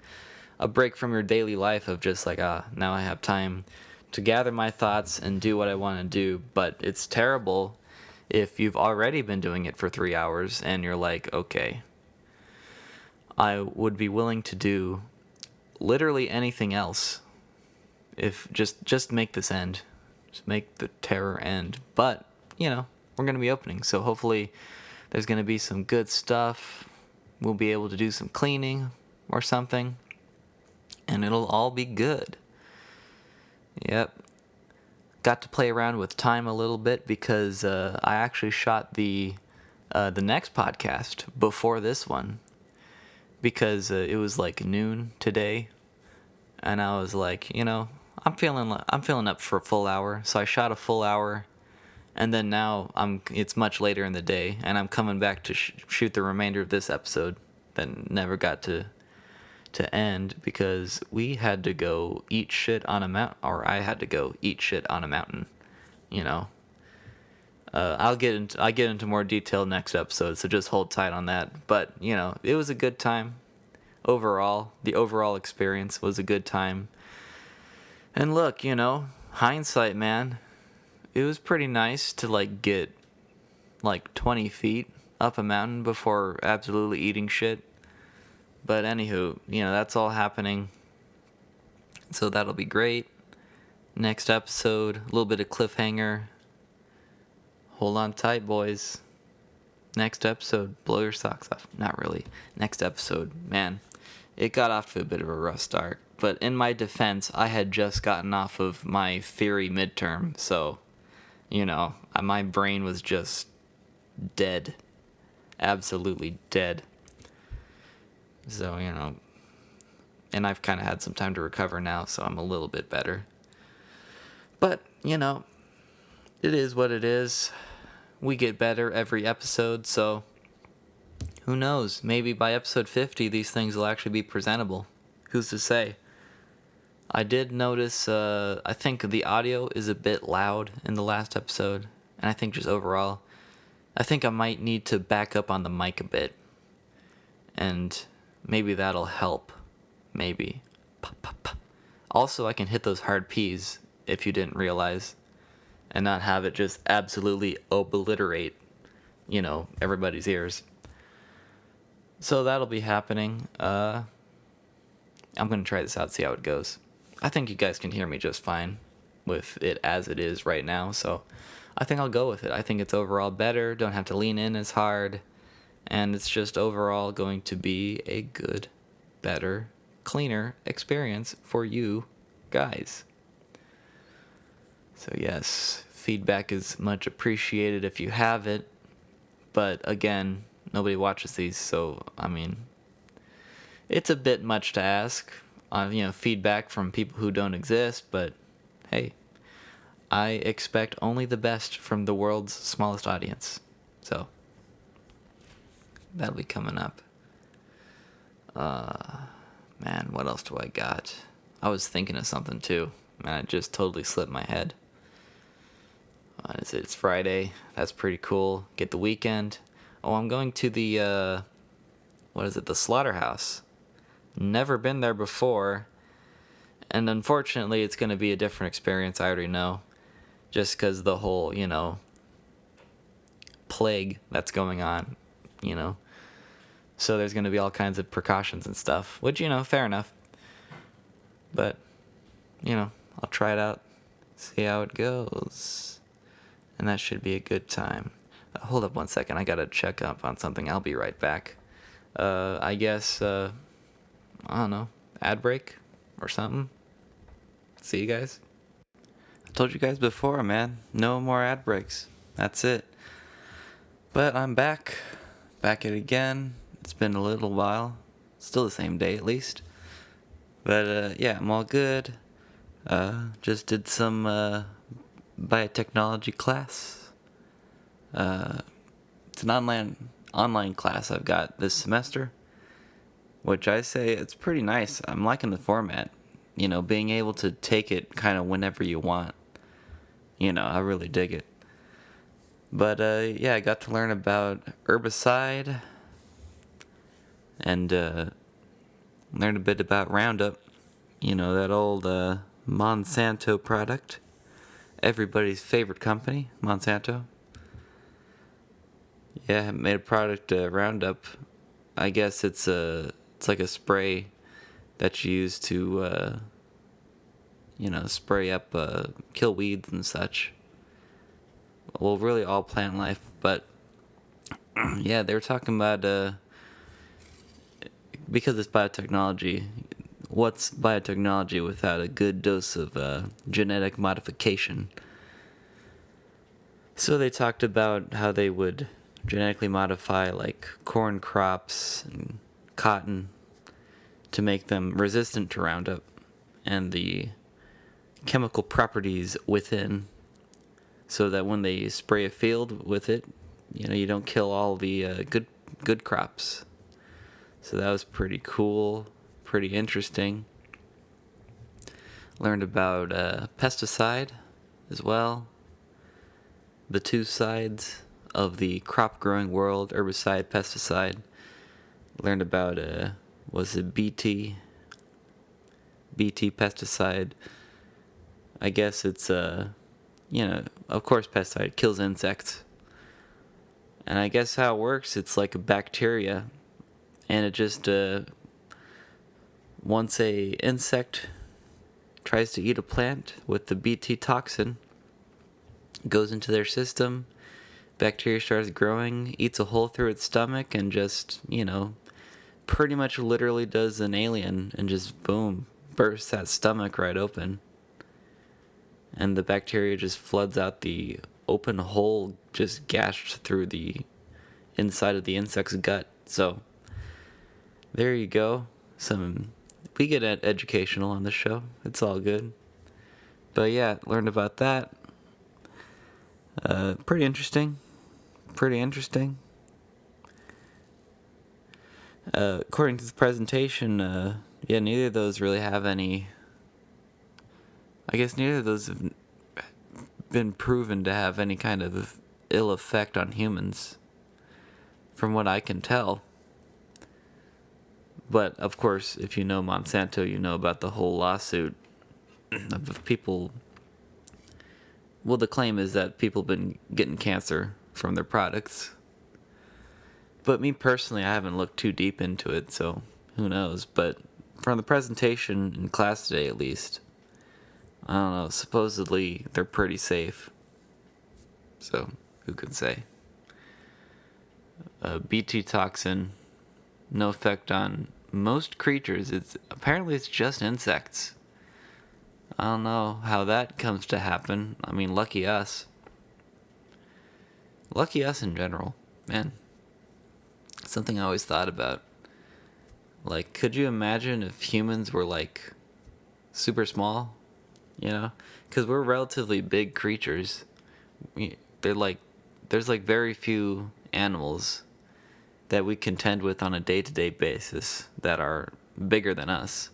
a break from your daily life of just like, now I have time to gather my thoughts and do what I want to do. But it's terrible if you've already been doing it for 3 hours and you're like, okay, I would be willing to do literally anything else if just make this end. Just make the terror end. But, you know, we're going to be opening. So hopefully there's going to be some good stuff. We'll be able to do some cleaning or something. And it'll all be good. Yep. Got to play around with time a little bit because I actually shot the next podcast before this one. Because it was like noon today. And I was like, you know, I'm feeling up for a full hour, so I shot a full hour, and then now it's much later in the day, and I'm coming back to shoot the remainder of this episode that never got to end because we had to go eat shit on a mountain, or I had to go eat shit on a mountain, you know. I'll get into more detail next episode, so just hold tight on that. But you know, it was a good time. Overall, the overall experience was a good time. And look, you know, hindsight, man, it was pretty nice to like get like 20 feet up a mountain before absolutely eating shit. But anywho, you know, that's all happening. So that'll be great. Next episode, a little bit of cliffhanger. Hold on tight, boys. Next episode, blow your socks off. Not really. Next episode, man, it got off to a bit of a rough start. But in my defense, I had just gotten off of my theory midterm, so, you know, my brain was just dead. Absolutely dead. So, you know, and I've kind of had some time to recover now, so I'm a little bit better. But, you know, it is what it is. we get better every episode, so who knows? Maybe by episode 50, these things will actually be presentable. Who's to say? I did notice, I think the audio is a bit loud in the last episode, and I think just overall, I think I might need to back up on the mic a bit, and maybe that'll help. Maybe. Also, I can hit those hard P's, if you didn't realize, and not have it just absolutely obliterate, everybody's ears. So that'll be happening. I'm going to try this out, see how it goes. I think you guys can hear me just fine with it as it is right now, so I think I'll go with it. I think it's overall better, don't have to lean in as hard, and it's just overall going to be a good, better, cleaner experience for you guys. So yes, feedback is much appreciated if you have it, but again, nobody watches these, so it's a bit much to ask on feedback from people who don't exist, but hey, I expect only the best from the world's smallest audience. So that'll be coming up. Man, what else do I got? I was thinking of something too, and it just totally slipped my head. What is it? It's Friday. That's pretty cool. Get the weekend. Oh, I'm going to the the slaughterhouse. Never been there before, and unfortunately it's going to be a different experience, I already know, just because the whole plague that's going on, so there's going to be all kinds of precautions and stuff, which fair enough, but I'll try it out, see how it goes, and that should be a good time. Hold up one second, I gotta check up on something. I'll be right back. I guess I don't know, ad break or something. See you guys. I told you guys before, man, no more ad breaks. That's it. But I'm back at it again. It's been a little while. Still the same day at least. But yeah, I'm all good. Just did some biotechnology class. It's an online class I've got this semester, which I say it's pretty nice. I'm liking the format, being able to take it kind of whenever you want. I really dig it. But yeah, I got to learn about herbicide and learn a bit about Roundup, that old Monsanto product. Everybody's favorite company, Monsanto. Yeah, made a product, Roundup. I guess it's like a spray that you use to, spray up, kill weeds and such. Well, really all plant life, but yeah, they were talking about, because it's biotechnology, what's biotechnology without a good dose of genetic modification? So they talked about how they would genetically modify like corn crops and cotton to make them resistant to Roundup and the chemical properties within, so that when they spray a field with it, you don't kill all the good crops. So that was pretty cool, pretty interesting. Learned about pesticide as well. The two sides of the crop growing world, herbicide, pesticide. Learned about was it BT pesticide. I guess it's of course pesticide kills insects. And I guess how it works, it's like a bacteria, and it just once a insect tries to eat a plant with the BT toxin, goes into their system, bacteria starts growing, eats a hole through its stomach, and just, pretty much literally does an alien and just boom, bursts that stomach right open. And the bacteria just floods out the open hole, just gashed through the inside of the insect's gut. So there you go. We get educational on this show. It's all good. But yeah, learned about that. Pretty interesting. pretty interesting. According to the presentation, neither of those really have any. I guess neither of those have been proven to have any kind of ill effect on humans, from what I can tell. But, of course, if you know Monsanto, you know about the whole lawsuit of people. Well, the claim is that people have been getting cancer from their products. But me personally, I haven't looked too deep into it, so who knows. But from the presentation in class today, at least, I don't know, supposedly they're pretty safe. So, who can say? BT toxin, no effect on most creatures. Apparently it's just insects. I don't know how that comes to happen. I mean, lucky us. Lucky us in general, man. Something I always thought about. Like, could you imagine if humans were like super small? You know, because we're relatively big creatures. There's like very few animals that we contend with on a day-to-day basis that are bigger than us.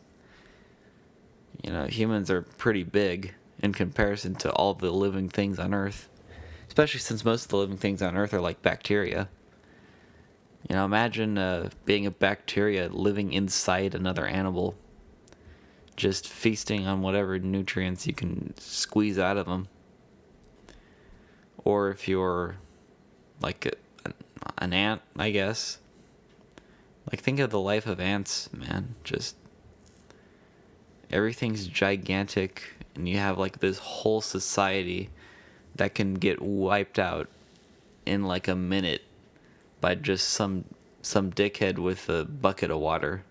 You know, humans are pretty big in comparison to all the living things on Earth, especially since most of the living things on Earth are like bacteria. You know, imagine being a bacteria living inside another animal, just feasting on whatever nutrients you can squeeze out of them. Or if you're like an ant, I guess. Like, think of the life of ants, man. Just everything's gigantic, and you have like this whole society that can get wiped out in like a minute by just some dickhead with a bucket of water.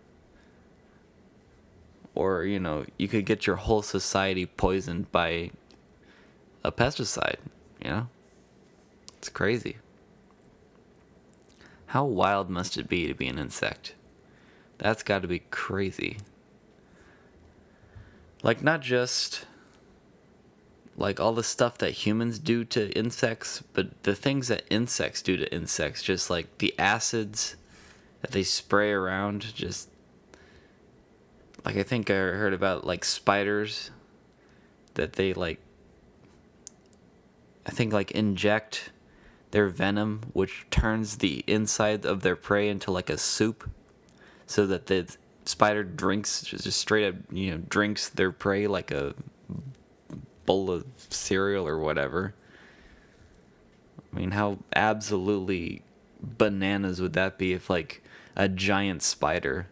Or, you know, you could get your whole society poisoned by a pesticide, you know? It's crazy. How wild must it be to be an insect? That's got to be crazy. Like, not just like all the stuff that humans do to insects, but the things that insects do to insects, just like the acids that they spray around. Just like, I think I heard about like spiders that they like, I think like inject their venom, which turns the inside of their prey into like a soup, so that the spider drinks, just straight up, you know, drinks their prey like a bowl of cereal or whatever. I mean, how absolutely bananas would that be if like a giant spider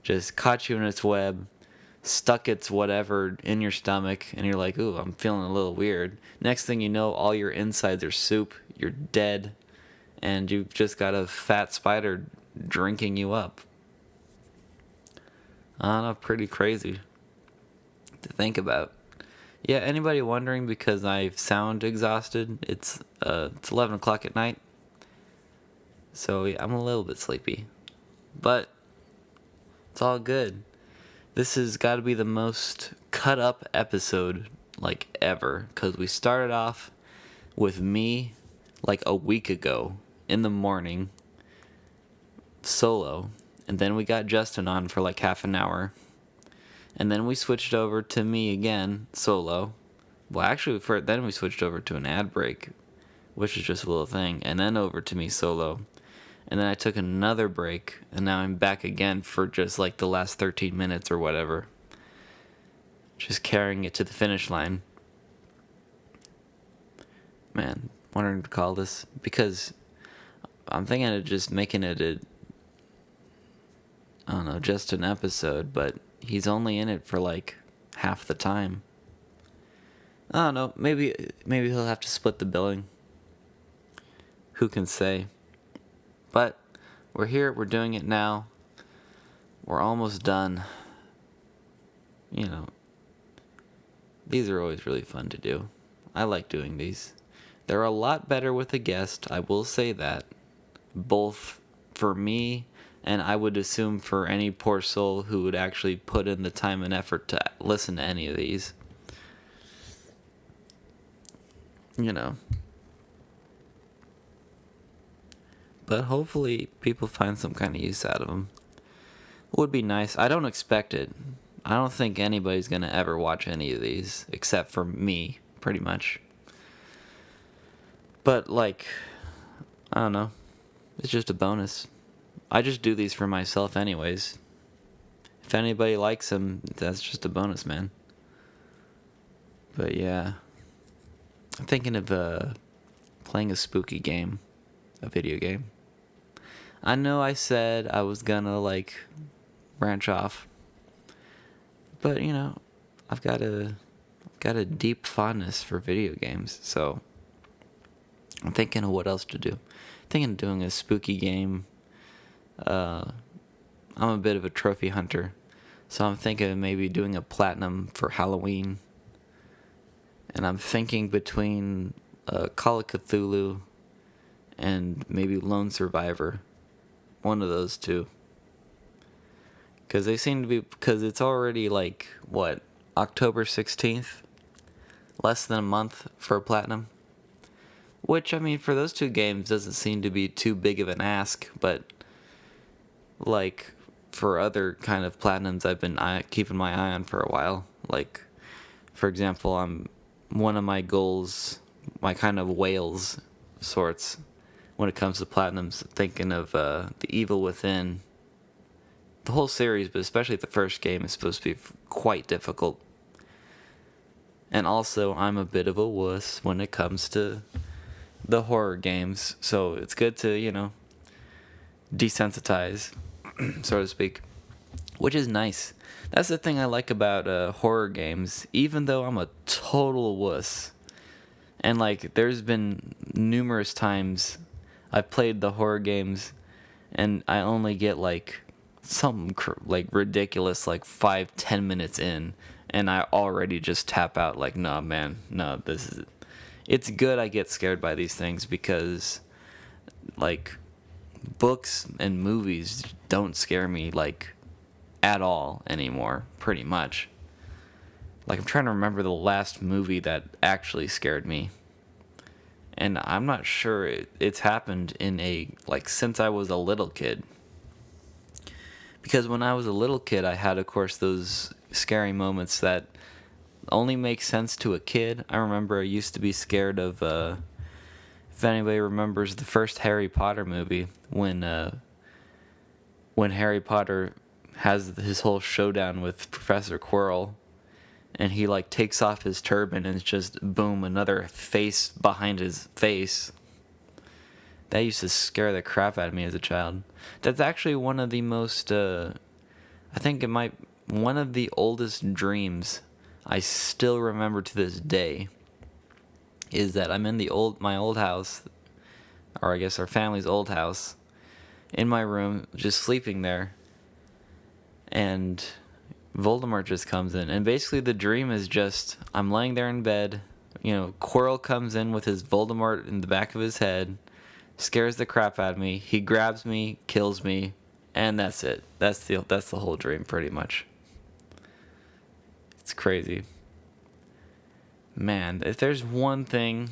just caught you in its web, stuck its whatever in your stomach, and you're like, ooh, I'm feeling a little weird. Next thing you know, all your insides are soup, you're dead, and you've just got a fat spider drinking you up. I don't know, pretty crazy to think about. Yeah, anybody wondering because I sound exhausted? It's 11 o'clock at night, so yeah, I'm a little bit sleepy, but it's all good. This has got to be the most cut up episode like ever, because we started off with me like a week ago in the morning solo, and then we got Justin on for like half an hour, and then we switched over to me again solo. Well, actually, then we switched over to an ad break, which is just a little thing, and then over to me solo. And then I took another break, and now I'm back again for just like the last 13 minutes or whatever. Just carrying it to the finish line. Man, wondering to call this, because I'm thinking of just making it I don't know, just an episode, but he's only in it for like half the time. I don't know, maybe he'll have to split the billing. Who can say? But we're here, we're doing it now. We're almost done. You know, these are always really fun to do. I like doing these. They're a lot better with a guest, I will say that. Both for me, and I would assume for any poor soul who would actually put in the time and effort to listen to any of these. You know. but hopefully people find some kind of use out of them. Would be nice. I don't expect it. I don't think anybody's gonna ever watch any of these except for me, pretty much. But like, I don't know. It's just a bonus. I just do these for myself anyways. If anybody likes them, that's just a bonus, man. But yeah. I'm thinking of playing a spooky game. A video game. I know I said I was gonna like branch off. But you know, I've got a deep fondness for video games, so I'm thinking of what else to do. Thinking of doing a spooky game. I'm a bit of a trophy hunter, so I'm thinking of maybe doing a platinum for Halloween. And I'm thinking between Call of Cthulhu and maybe Lone Survivor. One of those two. Because they seem to be, because it's already like, what, October 16th? Less than a month for a platinum. Which, I mean, for those two games doesn't seem to be too big of an ask, but like for other kind of platinums I've been keeping my eye on for a while. Like, for example, one of my goals, my kind of whales sorts, when it comes to platinums, thinking of The Evil Within. The whole series, but especially the first game, is supposed to be quite difficult. And also, I'm a bit of a wuss when it comes to the horror games, so it's good to, you know, desensitize, so to speak, which is nice. That's the thing I like about horror games, even though I'm a total wuss. And like, there's been numerous times I've played the horror games, and I only get like something like ridiculous, like 5-10 minutes in, and I already just tap out. Like, nah, man, no, this is. It's good I get scared by these things because, like, books and movies don't scare me like at all anymore. Pretty much. Like, I'm trying to remember the last movie that actually scared me. And I'm not sure it's happened since I was a little kid. Because when I was a little kid, I had, of course, those scary moments that only make sense to a kid. I remember I used to be scared of, if anybody remembers the first Harry Potter movie, when Harry Potter has his whole showdown with Professor Quirrell, and he like takes off his turban and it's just boom, another face behind his face. That used to scare the crap out of me as a child. That's actually one of the most, I think it might, one of the oldest dreams I still remember to this day, is that I'm in my old house, or I guess our family's old house, in my room, just sleeping there, and Voldemort just comes in, and basically the dream is just, I'm laying there in bed, you know, Quirrell comes in with his Voldemort in the back of his head, scares the crap out of me, he grabs me, kills me, and that's it. That's the whole dream, pretty much. It's crazy. Man, if there's one thing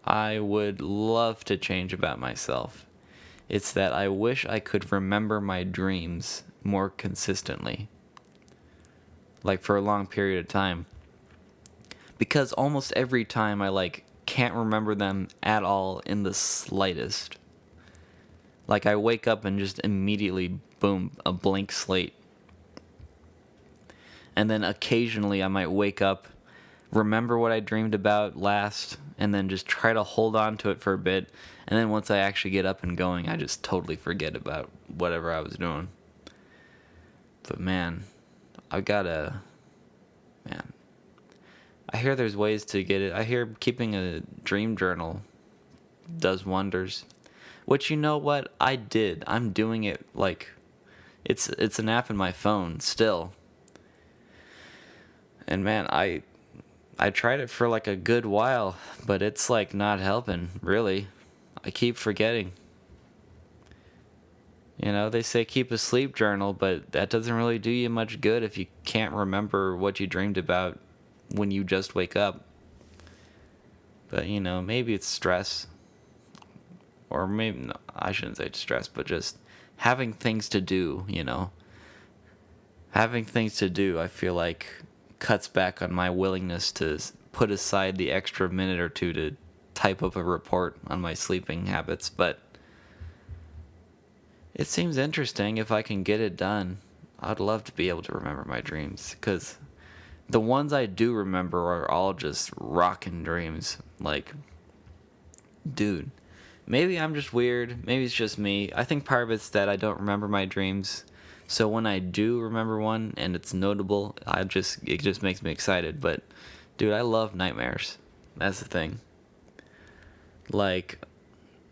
I would love to change about myself, it's that I wish I could remember my dreams more consistently. Like for a long period of time. Because almost every time I like can't remember them at all in the slightest. Like I wake up and just immediately, boom, a blank slate. And then occasionally I might wake up, remember what I dreamed about last, and then just try to hold on to it for a bit. And then once I actually get up and going, I just totally forget about whatever I was doing. But man, I hear there's ways to get it. I hear keeping a dream journal does wonders. Which, you know what? I did. I'm doing it like, it's an app in my phone still. And man, I tried it for like a good while, but it's like not helping, really. I keep forgetting. You know, they say keep a sleep journal, but that doesn't really do you much good if you can't remember what you dreamed about when you just wake up. But, you know, maybe it's stress or maybe no, I shouldn't say stress, but just having things to do, having things to do, I feel like cuts back on my willingness to put aside the extra minute or two to type up a report on my sleeping habits. But it seems interesting if I can get it done. I'd love to be able to remember my dreams, because the ones I do remember are all just rockin' dreams. Like, dude, maybe I'm just weird. Maybe it's just me. I think part of it's that I don't remember my dreams. So when I do remember one and it's notable, it just makes me excited. But dude, I love nightmares. That's the thing. Like,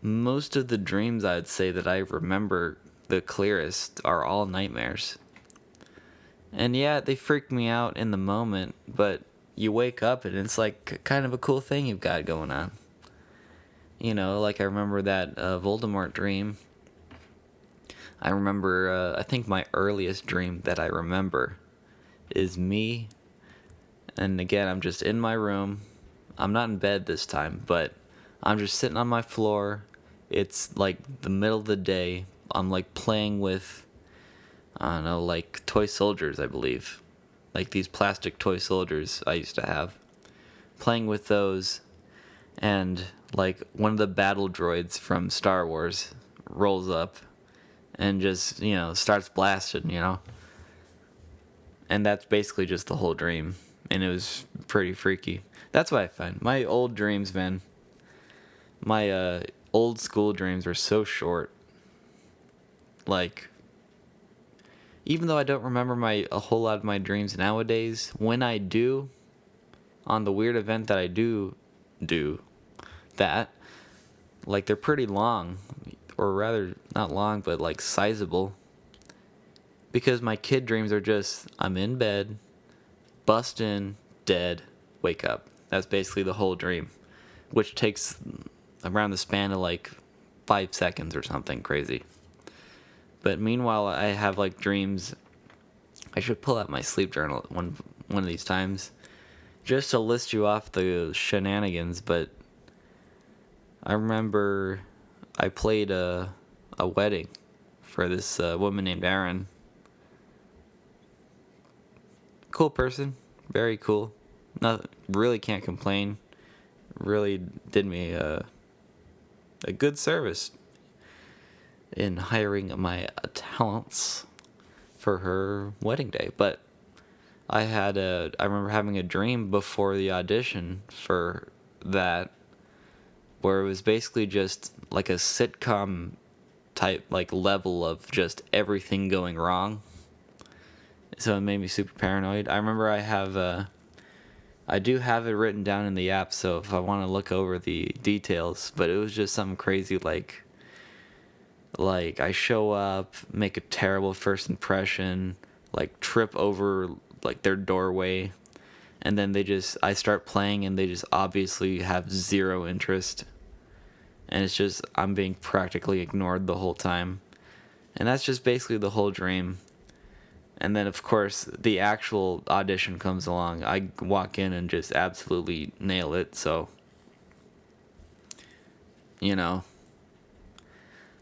most of the dreams I'd say that I remember the clearest are all nightmares. And yeah, they freak me out in the moment, but you wake up and it's like kind of a cool thing you've got going on. Like I remember that Voldemort dream. I remember, I think my earliest dream that I remember is me. And again, I'm just in my room. I'm not in bed this time, but I'm just sitting on my floor. It's like the middle of the day. I'm like playing with, I don't know, like toy soldiers, I believe. Like these plastic toy soldiers I used to have. Playing with those, and like one of the battle droids from Star Wars rolls up and just, starts blasting. And that's basically just the whole dream. And it was pretty freaky. That's what I find. My old dreams, man. My old school dreams are so short. Like, even though I don't remember a whole lot of my dreams nowadays, when I do, on the weird event that I do that, like, they're pretty long, or rather not long, but like sizable, because my kid dreams are just, I'm in bed, bust in, dead, wake up. That's basically the whole dream, which takes around the span of like 5 seconds or something crazy. But meanwhile, I have like dreams. I should pull out my sleep journal one of these times, just to list you off the shenanigans. But I remember I played a wedding for this woman named Erin. Cool person, very cool. Not really, can't complain. Really did me a good service in hiring my talents for her wedding day. But I remember having a dream before the audition for that, where it was basically just like a sitcom type like level of just everything going wrong. So it made me super paranoid. I remember I do have it written down in the app, so if I want to look over the details, but it was just something crazy like I show up, make a terrible first impression, like trip over like their doorway, and then I start playing and they just obviously have zero interest. And it's just, I'm being practically ignored the whole time. And that's just basically the whole dream. And then, of course, the actual audition comes along. I walk in and just absolutely nail it, so,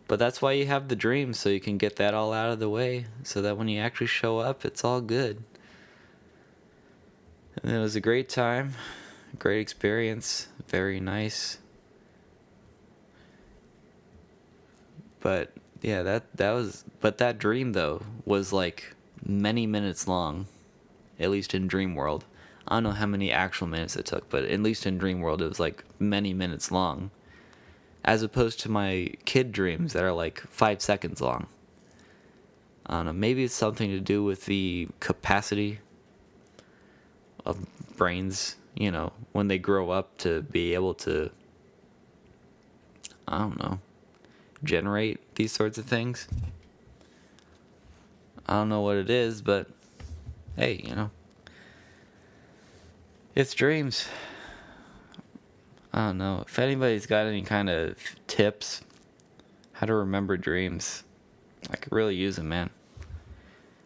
But that's why you have the dream, so you can get that all out of the way, so that when you actually show up, it's all good. And it was a great time, great experience, very nice. But yeah, that dream though was like many minutes long, at least in Dream World. I don't know how many actual minutes it took, but at least in Dream World it was like many minutes long, as opposed to my kid dreams that are like 5 seconds long. I don't know, maybe it's something to do with the capacity of brains, when they grow up to be able to, I don't know, generate these sorts of things. I don't know what it is, but hey, it's dreams. I don't know. If anybody's got any kind of tips how to remember dreams, I could really use them, man.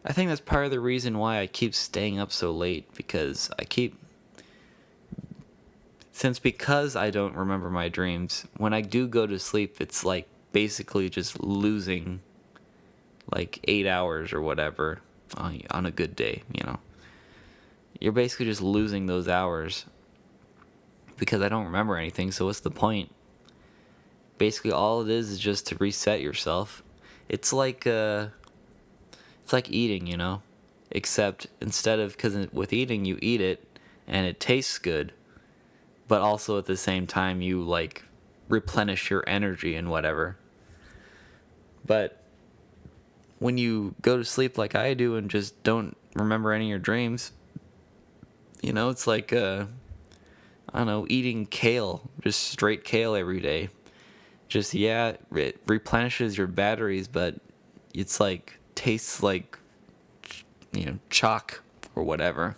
I think that's part of the reason why I keep staying up so late, because I keep because I don't remember my dreams, when I do go to sleep, it's like basically just losing like 8 hours or whatever on a good day, you know. You're basically just losing those hours because I don't remember anything, so what's the point? Basically, all it is just to reset yourself. It's like eating, you know, except instead of, because with eating you eat it and it tastes good, but also at the same time you like replenish your energy and whatever. But when you go to sleep like I do and just don't remember any of your dreams, you know, it's like I don't know, eating kale, just straight kale every day. Just, yeah, it replenishes your batteries, but it's like tastes like, you know, chalk or whatever.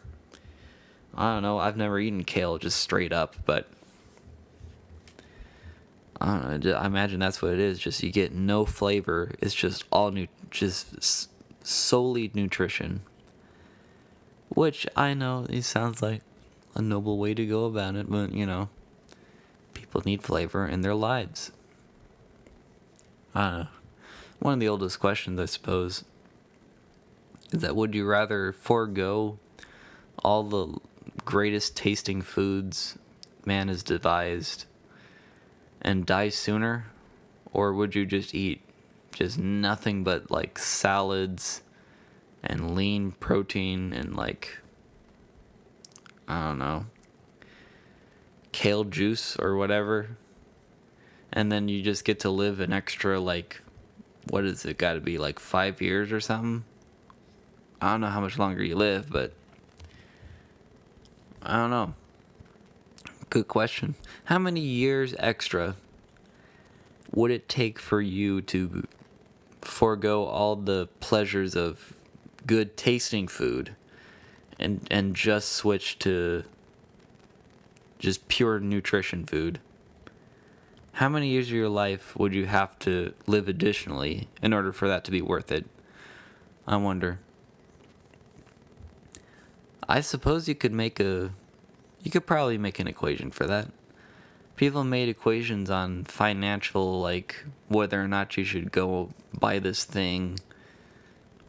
I don't know, I've never eaten kale just straight up, but I don't know, I imagine that's what it is. Just you get no flavor. It's just all just solely nutrition. Which I know it sounds like a noble way to go about it, but you know, people need flavor in their lives. I don't know. One of the oldest questions, I suppose, is that would you rather forego all the greatest tasting foods man has devised and die sooner, or would you just eat just nothing but like salads and lean protein and like, I don't know, kale juice or whatever, and then you just get to live an extra like, what is it, got to be like 5 years or something? I don't know how much longer you live, but I don't know. Good question. How many years extra would it take for you to forego all the pleasures of good tasting food and just switch to just pure nutrition food? How many years of your life would you have to live additionally in order for that to be worth it? I wonder. I suppose you could probably make an equation for that. People made equations on financial, like whether or not you should go buy this thing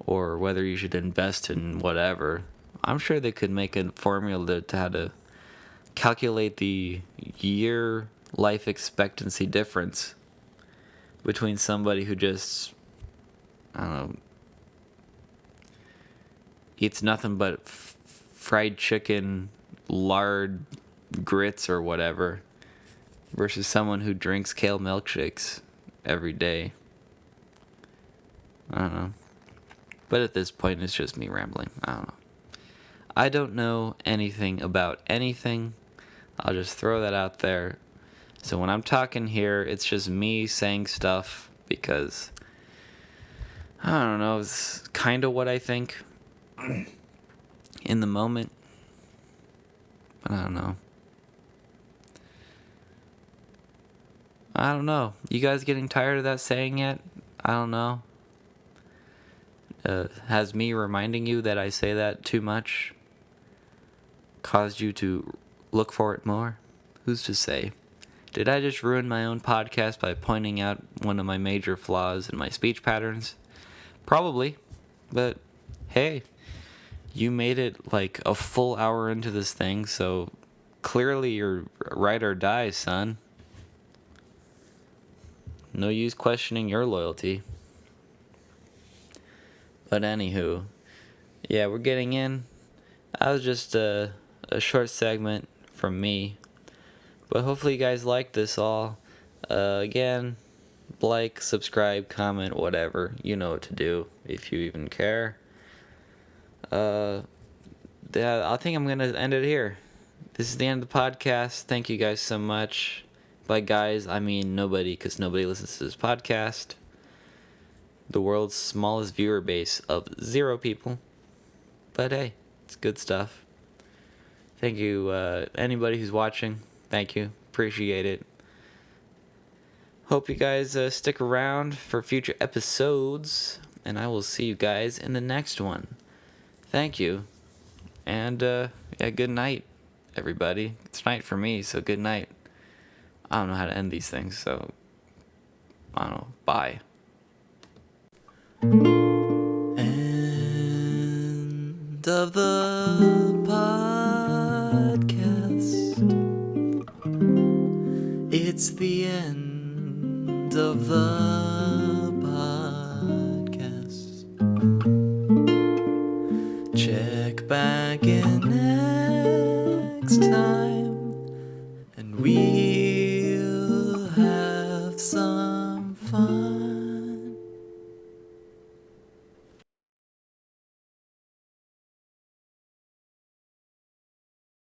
or whether you should invest in whatever. I'm sure they could make a formula to how to calculate the year life expectancy difference between somebody who just, I don't know, eats nothing but fried chicken, lard, grits or whatever, versus someone who drinks kale milkshakes every day. I don't know. But at this point, it's just me rambling. I don't know. I don't know anything about anything. I'll just throw that out there. So when I'm talking here, it's just me saying stuff because, I don't know, it's kind of what I think in the moment. But I don't know. I don't know. You guys getting tired of that saying yet? I don't know. Has me reminding you that I say that too much caused you to look for it more? Who's to say? Did I just ruin my own podcast by pointing out one of my major flaws in my speech patterns? Probably. But hey, you made it like a full hour into this thing, so clearly you're ride or die, son. No use questioning your loyalty. But anywho, yeah, we're getting in. That was just a short segment from me. But hopefully you guys like this all. Again, like, subscribe, comment, whatever. You know what to do if you even care. Yeah, I think I'm going to end it here. This is the end of the podcast. Thank you guys so much. By guys, I mean nobody, because nobody listens to this podcast. The world's smallest viewer base of 0 people. But hey, it's good stuff. Thank you, anybody who's watching. Thank you. Appreciate it. Hope you guys stick around for future episodes. And I will see you guys in the next one. Thank you. And, yeah, good night, everybody. It's night for me, so good night. I don't know how to end these things, so I don't know. Bye. End of the podcast. It's the end of the podcast. Check back in next time.